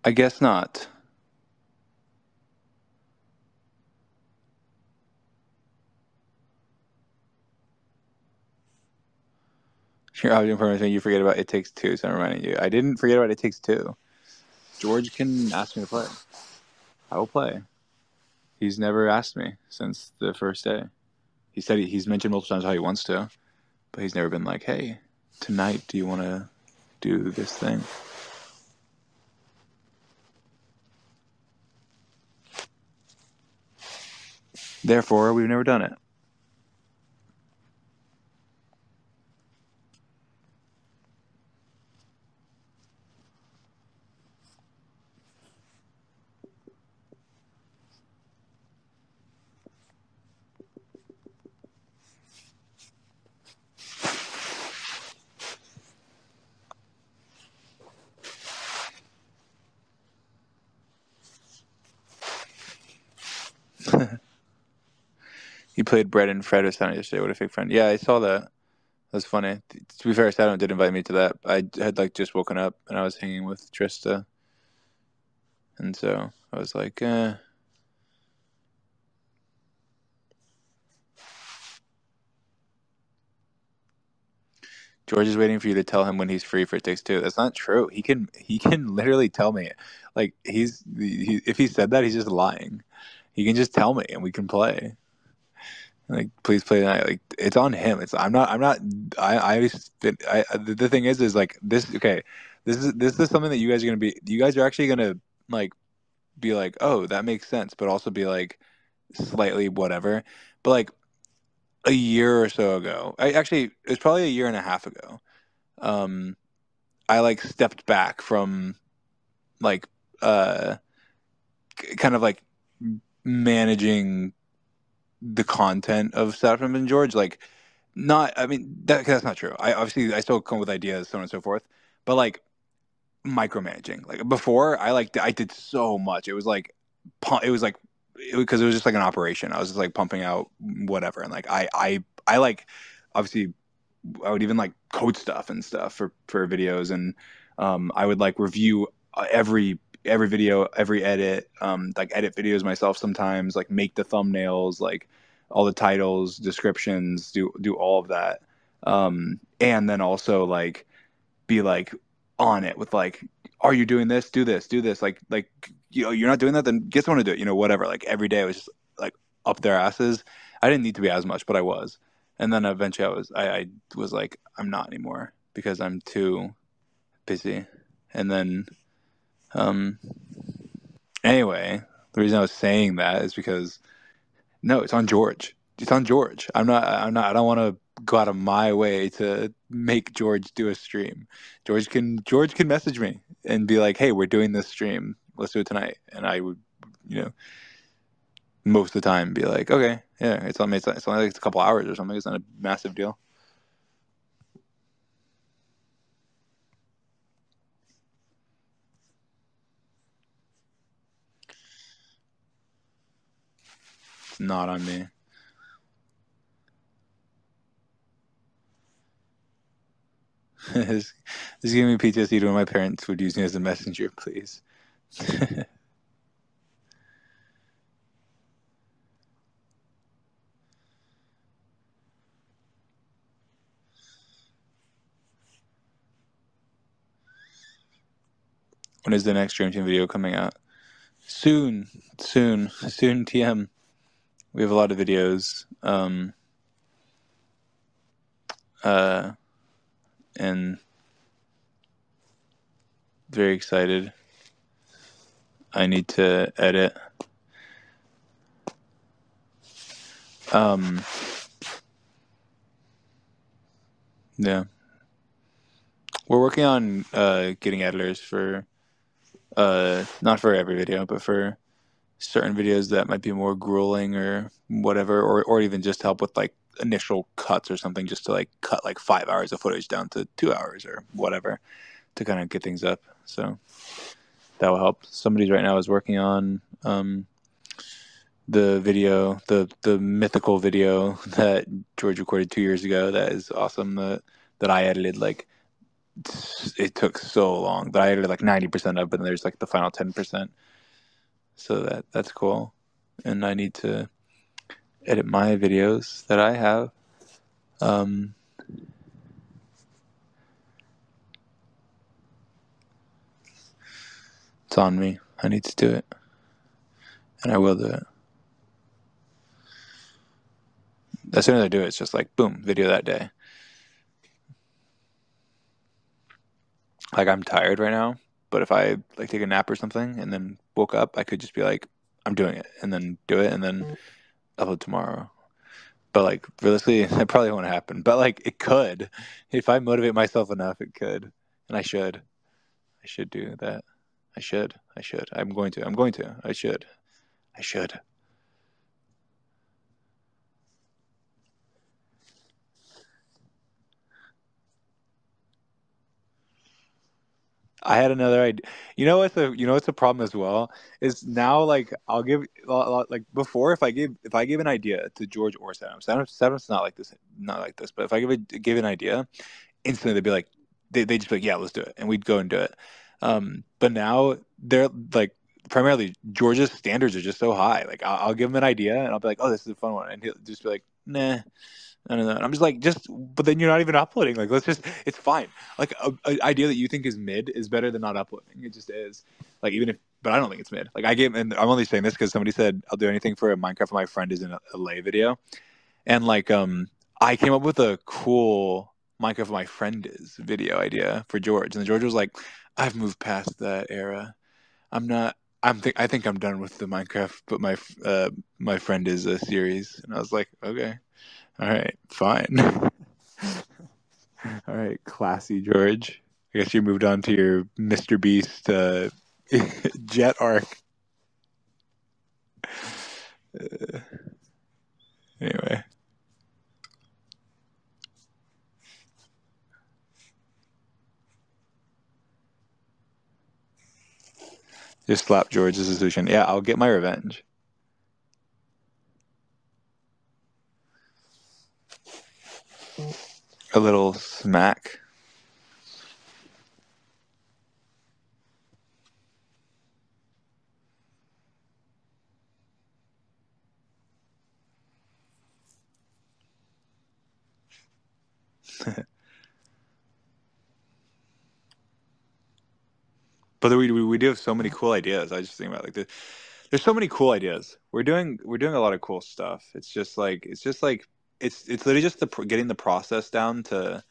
I guess not. Your audio information you forget about It Takes Two, so I'm reminding you. I didn't forget about It Takes Two. George can ask me to play. I will play. He's never asked me since the first day. He said he's mentioned multiple times how he wants to, but he's never been like, hey, tonight do you want to do this thing? Therefore, we've never done it. He played Brett and Fred with Sound yesterday. What a fake friend. Yeah, I saw that. That's funny. To be fair, Saturn did invite me to that. I had like just woken up and I was hanging with Trista, and so I was like, George is waiting for you to tell him when he's free for It Takes Two. That's not true. He can literally tell me. Like if he said that, he's just lying. He can just tell me and we can play. Like, please play tonight. Like, it's on him. I'm not. The thing is like this. Okay, this is something that you guys are gonna be. You guys are actually gonna like be like, oh, that makes sense, but also be like slightly whatever. But like a year or so ago, it was probably a year and a half ago. I like stepped back from like kind of like managing the content of Sapnap and George. Like, not. I mean, that's not true. I still come with ideas, so on and so forth. But like micromanaging. Like before, I did so much. It was like because it was just like an operation. I was just like pumping out whatever, and like I like obviously I would even like code stuff and stuff for videos, and I would like review every video, every edit, like edit videos myself sometimes, like make the thumbnails, like all the titles, descriptions, do all of that, and then also like be like on it with like, are you doing this? Do this. Like you're not doing that, then get someone to do it. Whatever. Like every day I was just like up their asses. I didn't need to be as much, but I was. And then eventually I was like, I'm not anymore because I'm too busy. And then anyway, the reason I was saying that is because no, it's on George. It's on George. I'm not. I don't want to go out of my way to make George do a stream. George can message me and be like, "Hey, we're doing this stream. Let's do it tonight." And I would, you know, most of the time be like, "Okay, yeah, it's only like a couple hours or something. It's not a massive deal." It's not on me. This is giving me PTSD to when my parents would use me as a messenger, please. When is the next Dream Team video coming out? Soon, TM. We have a lot of videos, and very excited. I need to edit. Yeah. We're working on getting editors for not for every video, but for certain videos that might be more grueling or whatever, or even just help with like initial cuts or something, just to like cut like 5 hours of footage down to 2 hours or whatever to kind of get things up. So that will help. Somebody right now is working on the video, the mythical video that George recorded 2 years ago. That is awesome. That I edited like. It took so long, but I edited like 90% of it, and there's like the final 10%. So that's cool. And I need to edit my videos that I have. It's on me. I need to do it. And I will do it. As soon as I do it, it's just like, boom, video that day. Like, I'm tired right now, but if I like take a nap or something and then woke up, I could just be like, I'm doing it, and then do it, and then upload tomorrow. But like, realistically, that probably won't happen. But like, it could. If I motivate myself enough, it could. And I should. I should do that. I should. I'm going to. I should. I had another idea. What's the problem as well is now like I'll give like before if I give an idea to George or Sam's not like this, but if I give an idea, instantly they'd be like they just be like, yeah, let's do it, and we'd go and do it. But now they're like primarily George's standards are just so high. Like I'll give him an idea and I'll be like, oh, this is a fun one, and he'll just be like, nah. I don't know. And I'm just like, but then you're not even uploading. Like, it's fine. Like, a idea that you think is mid is better than not uploading. It just is. Like, but I don't think it's mid. Like, and I'm only saying this because somebody said I'll do anything for a Minecraft my friend is in a lay video. And like, I came up with a cool Minecraft my friend is video idea for George. And then George was like, I've moved past that era. I think I'm done with the Minecraft, but my friend is a series. And I was like, okay. All right, fine. All right, classy George. I guess you moved on to your Mr. Beast jet arc. Anyway. Just slap George as a solution. Yeah, I'll get my revenge. A little smack. But we do have so many cool ideas. I just think about like there's so many cool ideas. We're doing a lot of cool stuff. It's literally just getting the process down to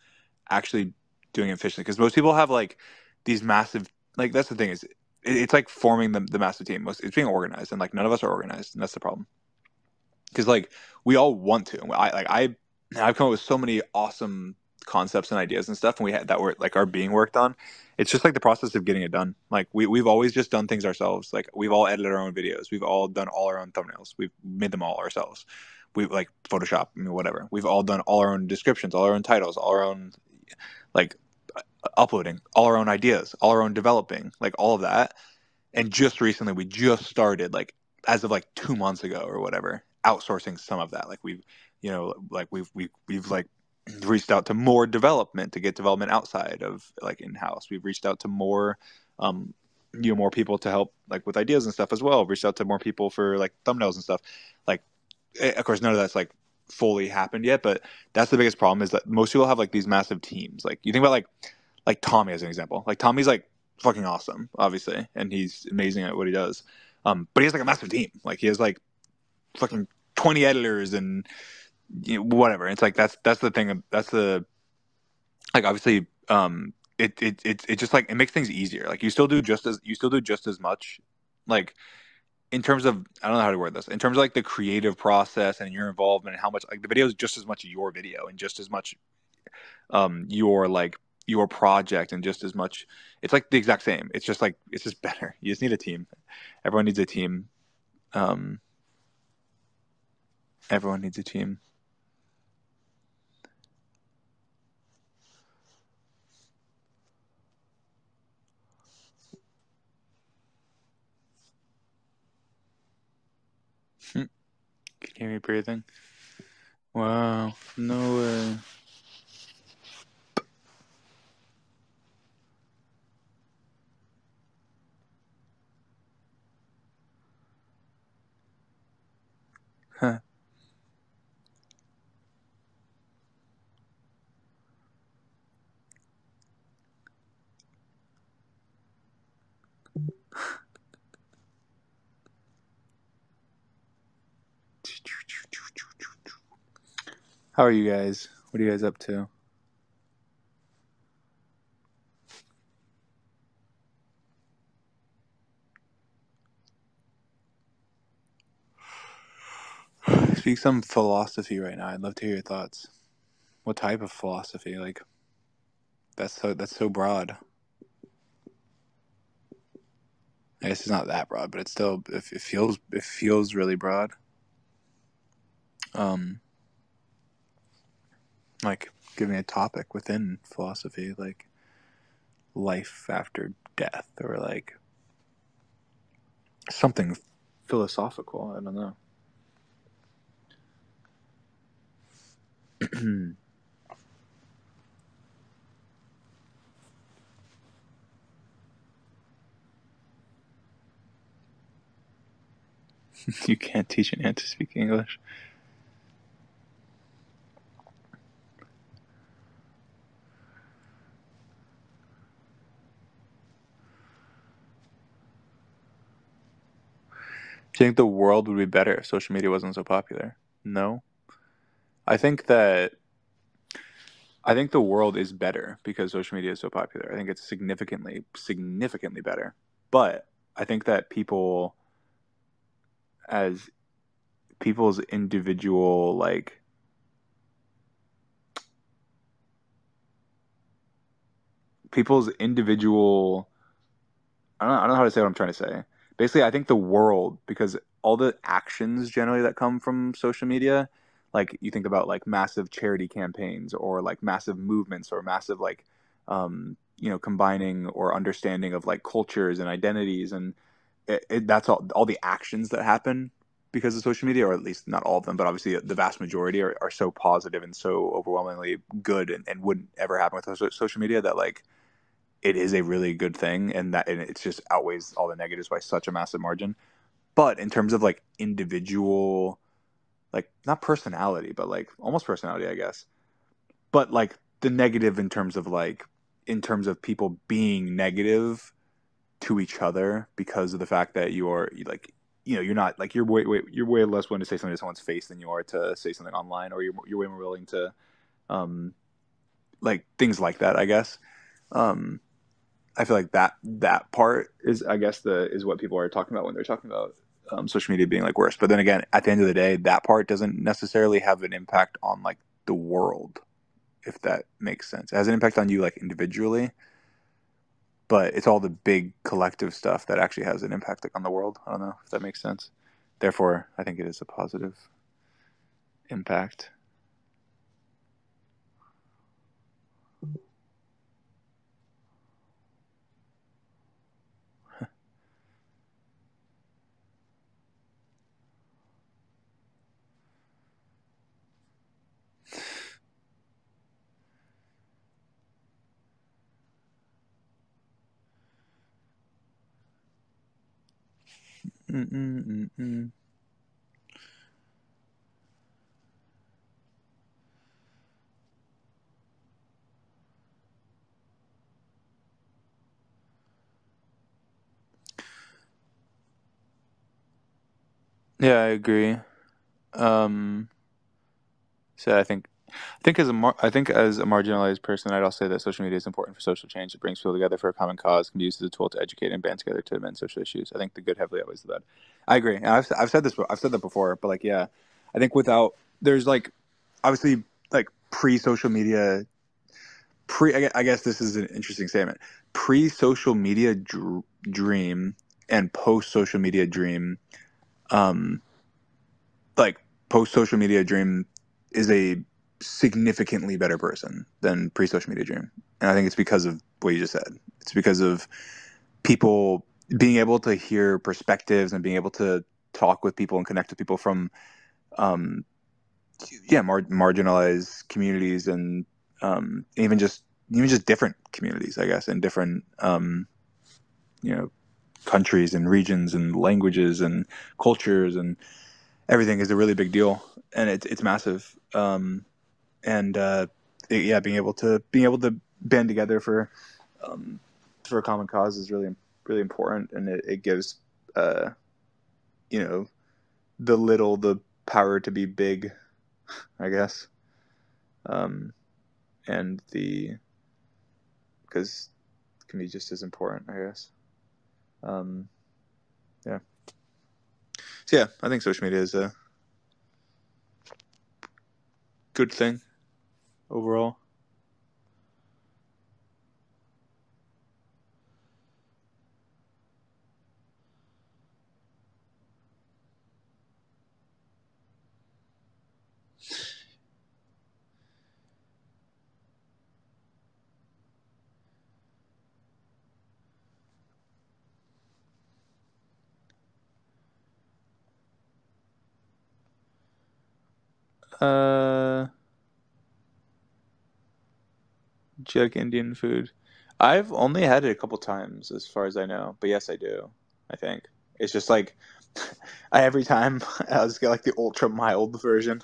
actually doing it efficiently. Because most people have like these massive, like that's the thing is it's like forming the massive team. It's being organized, and like none of us are organized, and that's the problem. because like we all want to. I've come up with so many awesome concepts and ideas and stuff, and we had that were like are being worked on. It's just like the process of getting it done. Like we've always just done things ourselves. Like we've all edited our own videos. We've all done all our own thumbnails. We've made them all ourselves. We like Photoshop, I mean, whatever. We've all done all our own descriptions, all our own titles, all our own like uploading, all our own ideas, all our own developing, like all of that. And just recently, we just started, like as of like 2 months ago or whatever, outsourcing some of that. Like we've, like we've like reached out to more development to get development outside of like in house. We've reached out to more, more people to help like with ideas and stuff as well. Reached out to more people for like thumbnails and stuff. Like, of course, none of that's like fully happened yet, but that's the biggest problem is that most people have like these massive teams. Like you think about like Tommy as an example. Like Tommy's like fucking awesome, obviously, and he's amazing at what he does. But he has like a massive team. Like he has like fucking 20 editors and whatever. It's like that's the thing. That's the like obviously it just like it makes things easier. Like you still do just as much. Like in terms of I don't know how to word this. In terms of like the creative process and your involvement and how much like the video is just as much your video and just as much your like your project and just as much it's like the exact same. It's just like it's just better. You just need a team. Everyone needs a team. um Everyone needs a team. Can you hear me breathing? Wow, no way. Huh. How are you guys? What are you guys up to? Speak some philosophy right now. I'd love to hear your thoughts. What type of philosophy? Like that's so broad. I guess it's not that broad, but it's still it feels really broad. Like give me a topic within philosophy, like life after death, or like something philosophical. I don't know. You can't teach an ant to speak English. Do you think the world would be better if social media wasn't so popular? No. I think the world is better because social media is so popular. I think it's significantly better. But I think that as people's individual like people's individual I don't know how to say what I'm trying to say. Basically, I think the world, because all the actions generally that come from social media, like you think about like massive charity campaigns or like massive movements or massive like, combining or understanding of like cultures and identities, and that's all the actions that happen because of social media, or at least not all of them, but obviously the vast majority are so positive and so overwhelmingly good and wouldn't ever happen with social media that like it is a really good thing, and it's just outweighs all the negatives by such a massive margin. But in terms of like individual, like not personality, but like almost personality, I guess. But like the negative in terms of people being negative to each other because of the fact that you're like you're not like you're way less willing to say something to someone's face than you are to say something online, or you're way more willing to like things like that, I guess. I feel like that part is, I guess, is what people are talking about when they're talking about social media being like worse. But then again, at the end of the day, that part doesn't necessarily have an impact on like the world, if that makes sense. It has an impact on you like individually, but it's all the big collective stuff that actually has an impact like on the world. I don't know if that makes sense. Therefore, I think it is a positive impact. Mm-mm-mm-mm. Yeah, I agree. So I think as a marginalized person, I'd also say that social media is important for social change. It brings people together for a common cause, can be used as a tool to educate and band together to amend social issues. I think the good heavily outweighs the bad. I agree. And I've said this. I've said that before. But like, yeah, I think without there's like obviously like pre-social media, I guess this is an interesting statement. Pre-social media dream and post-social media dream, um, like post-social media dream is a significantly better person than pre-social media dream. And I think it's because of what you just said. It's because of people being able to hear perspectives and being able to talk with people and connect with people from um, marginalized communities and even just different communities, I guess, and different you know countries and regions and languages and cultures and everything is a really big deal, and it's massive. And yeah, being able to band together for a common cause is really important, and it gives uh, you know the little the power to be big, I guess. Um, and the because it can be just as important, I guess. Um, yeah. So yeah, I think social media is a good thing overall. Uh, do you like Indian food? I've only had it a couple times, as far as I know. But yes, I do. I think it's just like every time I just get like the ultra mild version.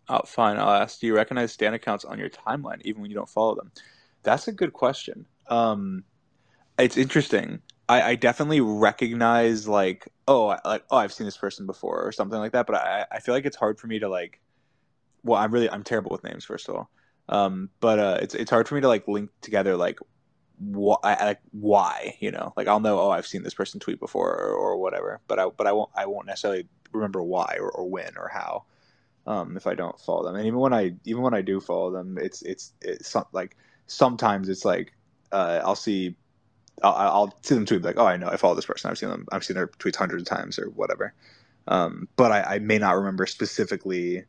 Oh, fine. I'll ask. Do you recognize stan accounts on your timeline even when you don't follow them? That's a good question. It's interesting. I definitely recognize like oh I've seen this person before or something like that. But I feel like it's hard for me to like. Well, I'm terrible with names first of all. But it's hard for me to like link together like like why like I'll know, oh, I've seen this person tweet before or whatever, but I won't necessarily remember why or when or how, if I don't follow them. And even when I do follow them, like sometimes it's like I'll see I'll see them tweet like, oh, I know I follow this person, I've seen their tweets hundreds of times or whatever, but I may not remember specifically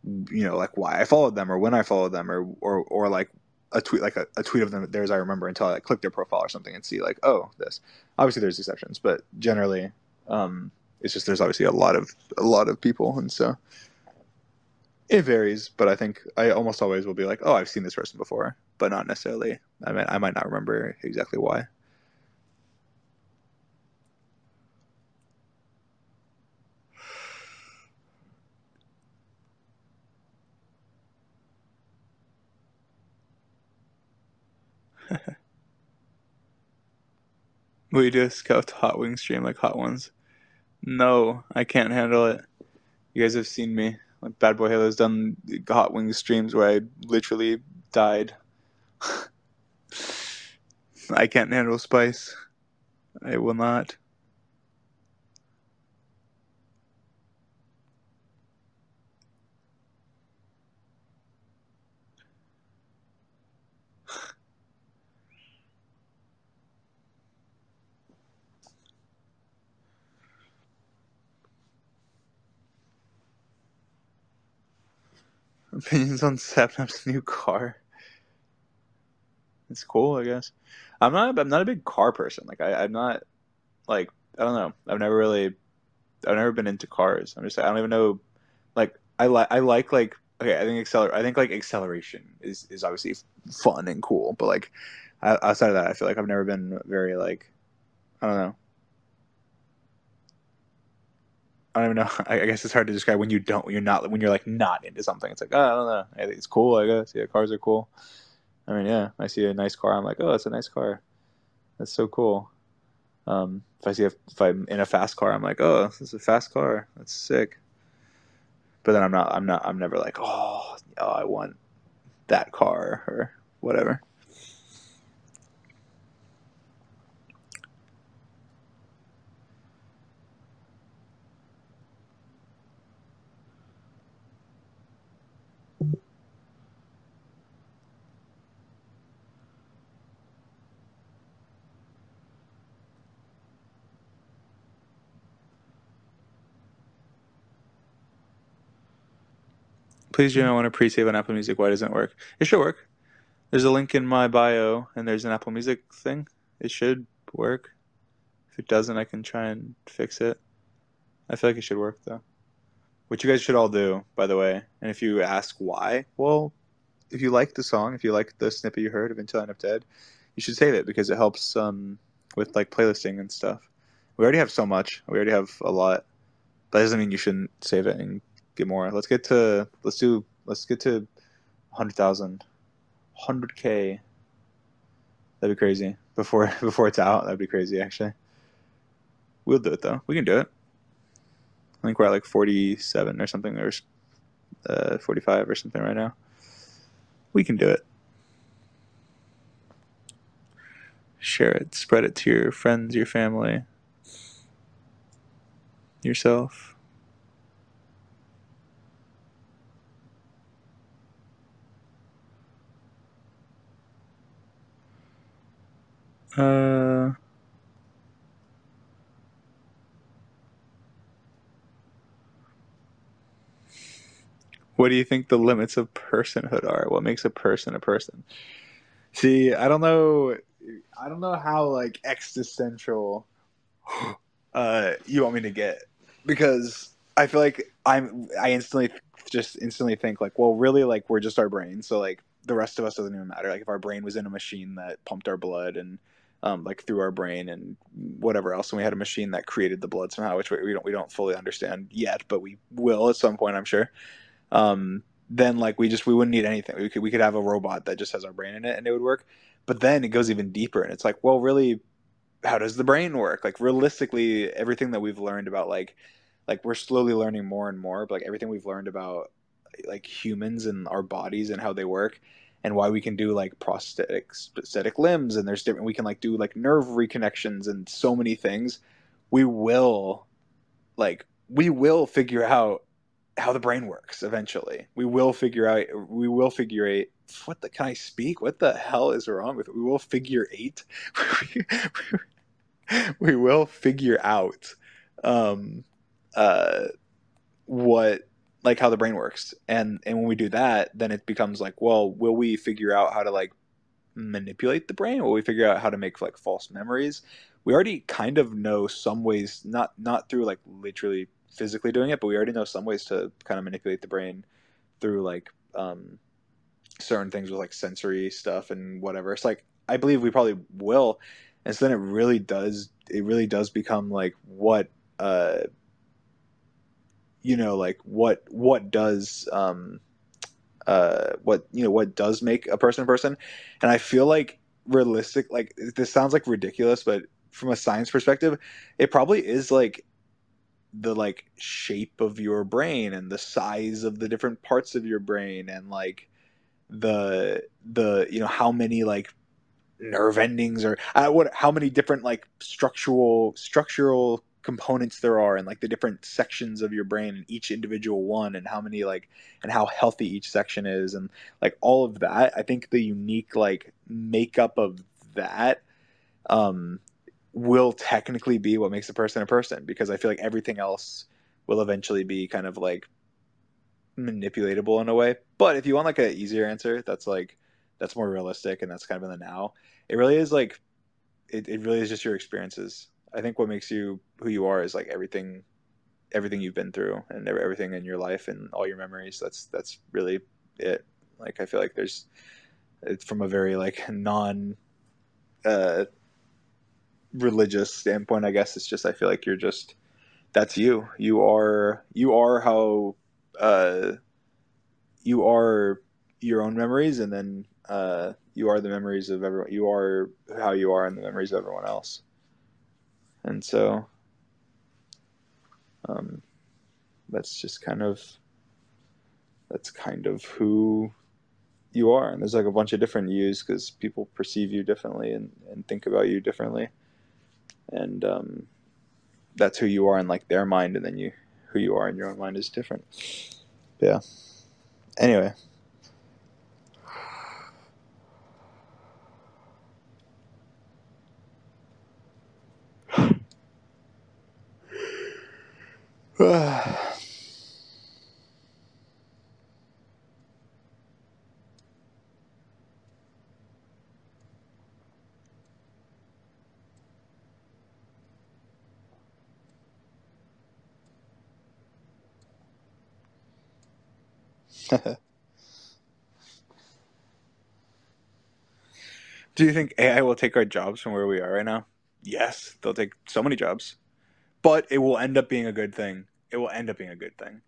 like why I followed them or when I followed them or like a tweet like a tweet of them theirs I remember until I like click their profile or something and see like, oh, this. Obviously there's exceptions, but generally it's just there's obviously a lot of people, and so it varies. But I think I almost always will be like, oh, I've seen this person before, but not necessarily. I might not remember exactly why. Will you do a Scout Hot Wings stream like Hot Ones? No, I can't handle it. You guys have seen me. Like Bad Boy Halo's done Hot Wings streams where I literally died. I can't handle spice. I will not. Opinions on Sapnap's new car. It's cool, I guess. I'm not a big car person. Like I'm not like I don't know. I've never been into cars. I don't even know. Like I like okay. I think like acceleration is obviously fun and cool, but like outside of that, I feel like I've never been very like I don't know. I don't even know. I guess it's hard to describe when you're like not into something. It's like, oh, I don't know. I think it's cool, I guess. Yeah, cars are cool. I mean, yeah, I see a nice car. I'm like, oh, that's a nice car. That's so cool. If I'm in a fast car, I'm like, oh, this is a fast car. That's sick. But then I'm never like, oh, I want that car or whatever. Please, Jim, I want to pre-save on Apple Music. Why doesn't it work? It should work. There's a link in my bio, and there's an Apple Music thing. It should work. If it doesn't, I can try and fix it. I feel like it should work, though. Which you guys should all do, by the way. And if you ask why, well, if you like the song, if you like the snippet you heard of Until I End Up Dead, you should save it because it helps with like playlisting and stuff. We already have so much. We already have a lot. That doesn't mean you shouldn't save it and get more. Let's get to 100,000, 100K. That'd be crazy before it's out. That'd be crazy actually. We'll do it though. We can do it. I think we're at like 47 or something, or 45 or something right now. We can do it. Share it. Spread it to your friends, your family, yourself. What do you think the limits of personhood are? What makes a person a person? See, I don't know. I don't know how like existential you want me to get because I feel like I instantly think like, well, really, like we're just our brain, so like the rest of us doesn't even matter. Like if our brain was in a machine that pumped our blood and like through our brain and whatever else, and we had a machine that created the blood somehow, which we don't fully understand yet, but we will at some point, I'm sure. Then like we wouldn't need anything. We could have a robot that just has our brain in it and it would work. But then it goes even deeper and it's like, well, really, how does the brain work? Like realistically, everything that we've learned about like we're slowly learning more and more, but like everything we've learned about like humans and our bodies and how they work and why we can do like prosthetic limbs and there's different we can like do like nerve reconnections and so many things. We will we will figure out how the brain works eventually. We will figure out what the can I speak? What the hell is wrong with it? We will figure eight. We will figure out um uh what like how the brain works. And when we do that, then it becomes like, well, will we figure out how to like manipulate the brain? Will we figure out how to make like false memories? We already kind of know some ways, not through like literally physically doing it, but we already know some ways to kind of manipulate the brain through like certain things with like sensory stuff and whatever. It's like I believe we probably will, and so then it really does become like what like what does what does make a person a person. And I feel like realistic, like this sounds like ridiculous, but from a science perspective, it probably is like like shape of your brain and the size of the different parts of your brain, and like the how many like nerve endings, or how many different like structural components there are, and like the different sections of your brain and each individual one, and how many like and how healthy each section is, and like all of that. I think the unique like makeup of that um will technically be what makes a person, because I feel like everything else will eventually be kind of like manipulatable in a way. But if you want like an easier answer, that's more realistic and that's kind of in the now. It really is like it really is just your experiences. I think what makes you who you are is like everything you've been through and everything in your life and all your memories. That's really it. Like I feel like it's from a very like non uh religious standpoint, I guess. It's just I feel like that's you. You are how uh you are your own memories, and then you are the memories of everyone. You are how you are in the memories of everyone else. And so um, that's just kind of who you are. And there's like a bunch of different yous because people perceive you differently and think about you differently. And that's who you are in like their mind, and then who you are in your own mind is different. Yeah. Anyway. Do you think AI will take our jobs from where we are right now? Yes, they'll take so many jobs, but it will end up being a good thing. It will end up being a good thing.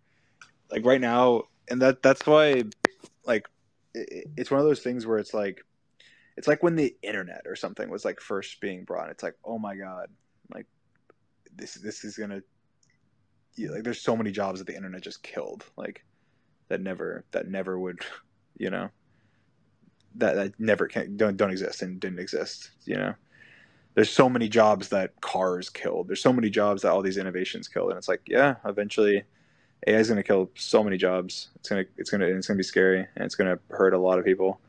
Like right now, and that's why, like, it's one of those things where it's like when the internet or something was like first being brought. It's like, oh my god, like this is gonna like there's so many jobs that the internet just killed, like that never would, you know, that never can don't exist and didn't exist, you know. There's so many jobs that cars killed. There's so many jobs that all these innovations killed, and it's like, yeah, eventually AI is going to kill so many jobs. It's going to be scary, and it's going to hurt a lot of people.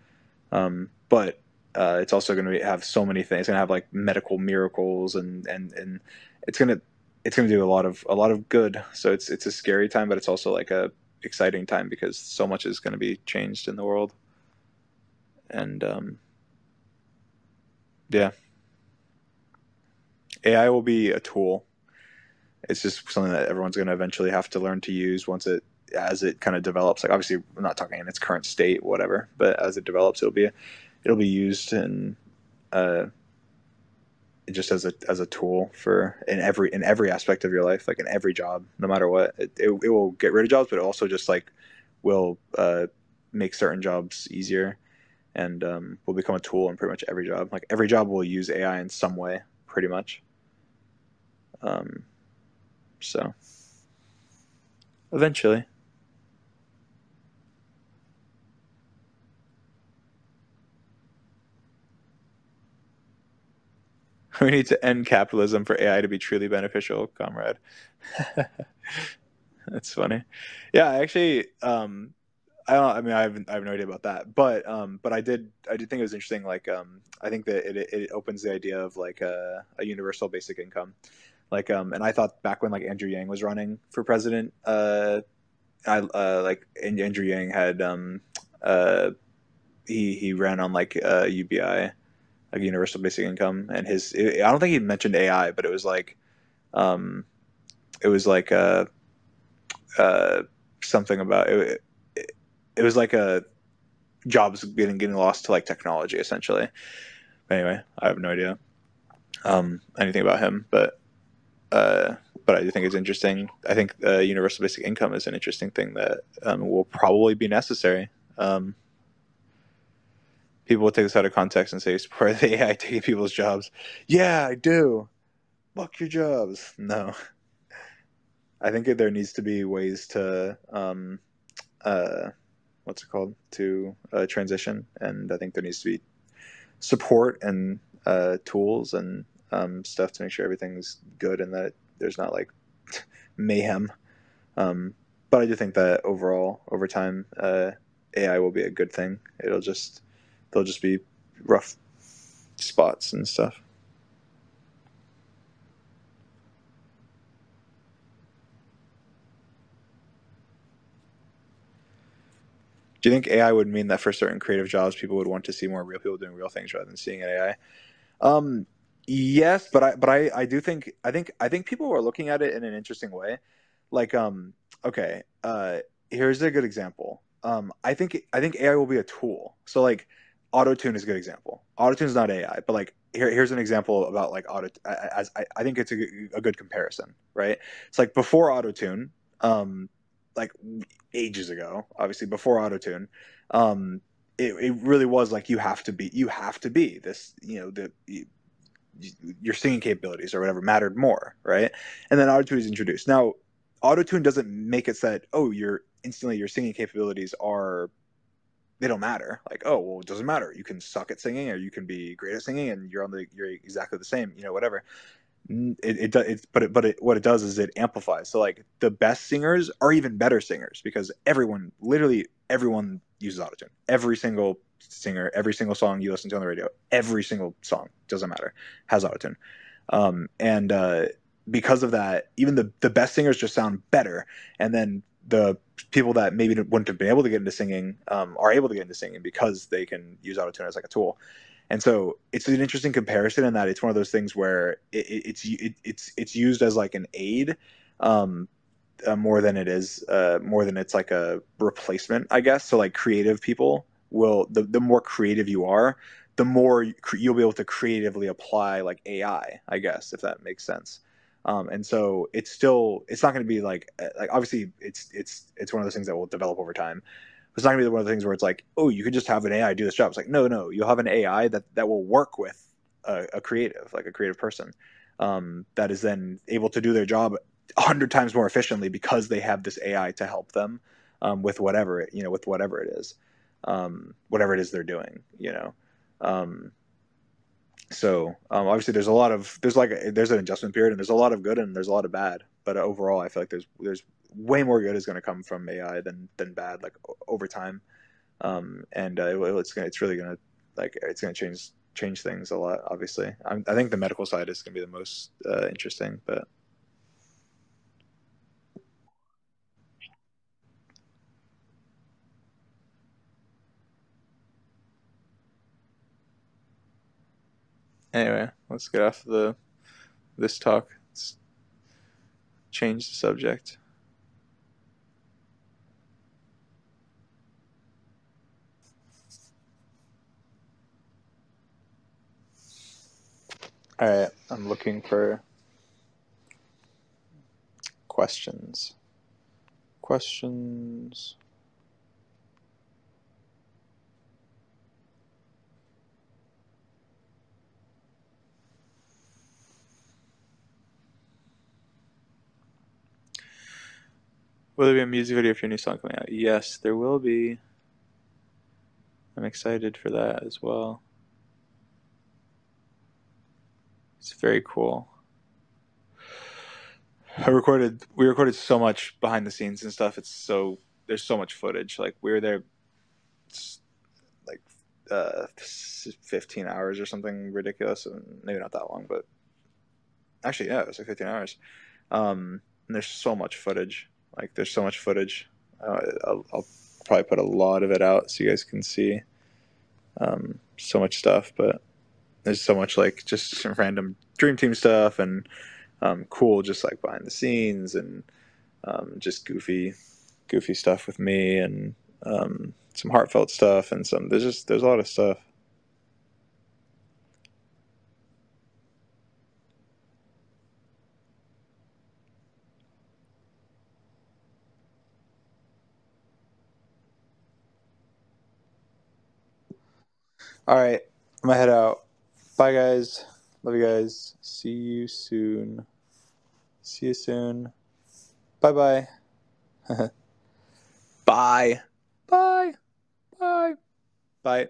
But it's also going to have so many things. It's going to have like medical miracles, and it's going to do a lot of good. So it's a scary time, but it's also like a exciting time because so much is going to be changed in the world. And yeah, AI will be a tool. It's just something that everyone's going to eventually have to learn to use as it kind of develops. Like obviously, we're not talking in its current state, whatever, but as it develops, it'll be used uh, just as a tool for in every aspect of your life, like in every job, no matter what. It will get rid of jobs, but it also just like will make certain jobs easier, and will become a tool in pretty much every job. Like every job will use AI in some way, pretty much. Um, so eventually. We need to end capitalism for AI to be truly beneficial, comrade. That's funny. Yeah, actually, I don't. I mean, I have no idea about that, but I did think it was interesting. Like, I think that it opens the idea of like a universal basic income. Like, and I thought back when like Andrew Yang was running for president, I like Andrew Yang had he ran on like UBI, like universal basic income, and I don't think he mentioned AI, but um it was like uh something about it. It was like a jobs getting lost to like technology essentially. Anyway, I have no idea anything about him, uh but I do think it's interesting. I think universal basic income is an interesting thing that will probably be necessary. People will take this out of context and say support the AI taking people's jobs. Yeah, I do. Fuck your jobs. No. I think there needs to be ways to what's it called, to transition, and I think there needs to be support and tools and stuff to make sure everything's good and that there's not like mayhem. But I do think that overall, over time, AI will be a good thing. There'll just be rough spots and stuff. Do you think AI would mean that for certain creative jobs, people would want to see more real people doing real things rather than seeing an AI? Yes, but I do think I think people are looking at it in an interesting way. Like okay, here's a good example. I think AI will be a tool. So like autotune is a good example. Autotune is not AI, but like here's an example about like auto as I think it's a good comparison, right? It's like before autotune, like ages ago, obviously before autotune, it really was like you have to be this, your singing capabilities or whatever mattered more, right? And then autotune is introduced. Now, autotune doesn't make it so that your singing capabilities are, they don't matter. Like, oh well, it doesn't matter. You can suck at singing or you can be great at singing, and you're exactly the same. Whatever. What it does is it amplifies. So like the best singers are even better singers because literally everyone uses autotune. Every single singer, every single song you listen to on the radio, every single song, doesn't matter, has autotune. And because of that, even the best singers just sound better. And then the people that maybe wouldn't have been able to get into singing are able to get into singing because they can use autotune as like a tool. And so it's an interesting comparison in that it's one of those things where it's used as like an aid, um, more than it's like a replacement, I guess. So like creative people will, the more creative you are, the more you'll be able to creatively apply like AI, I guess, if that makes sense. And so it's not going to be like obviously it's one of those things that will develop over time. It's not gonna be one of the things where it's like, oh, you could just have an AI do this job. It's like, no, you'll have an AI that will work with a creative, like a creative person, that is then able to do their job 100 times more efficiently because they have this AI to help them with whatever it is, whatever it is they're doing. Um, so obviously there's an adjustment period and there's a lot of good and there's a lot of bad, but overall I feel like there's way more good is going to come from AI than bad, like over time. And it's really gonna, like, it's gonna change things a lot. Obviously, I think the medical side is gonna be the most interesting. But anyway, let's get off this talk. Let's change the subject. All right, I'm looking for questions. Questions. Will there be a music video for your new song coming out? Yes, there will be. I'm excited for that as well. It's very cool. We recorded so much behind the scenes and stuff. There's so much footage. Like we were there like 15 hours or something ridiculous, and maybe not that long, but actually yeah, it was like 15 hours. And there's so much footage. Like there's so much footage. I'll probably put a lot of it out so you guys can see so much stuff, but there's so much like just some random Dream Team stuff and cool just like behind the scenes and just goofy stuff with me and some heartfelt stuff and there's a lot of stuff. All right, I'm gonna head out. Bye guys, love you guys. See you soon. Bye-bye. Bye. Bye. Bye. Bye.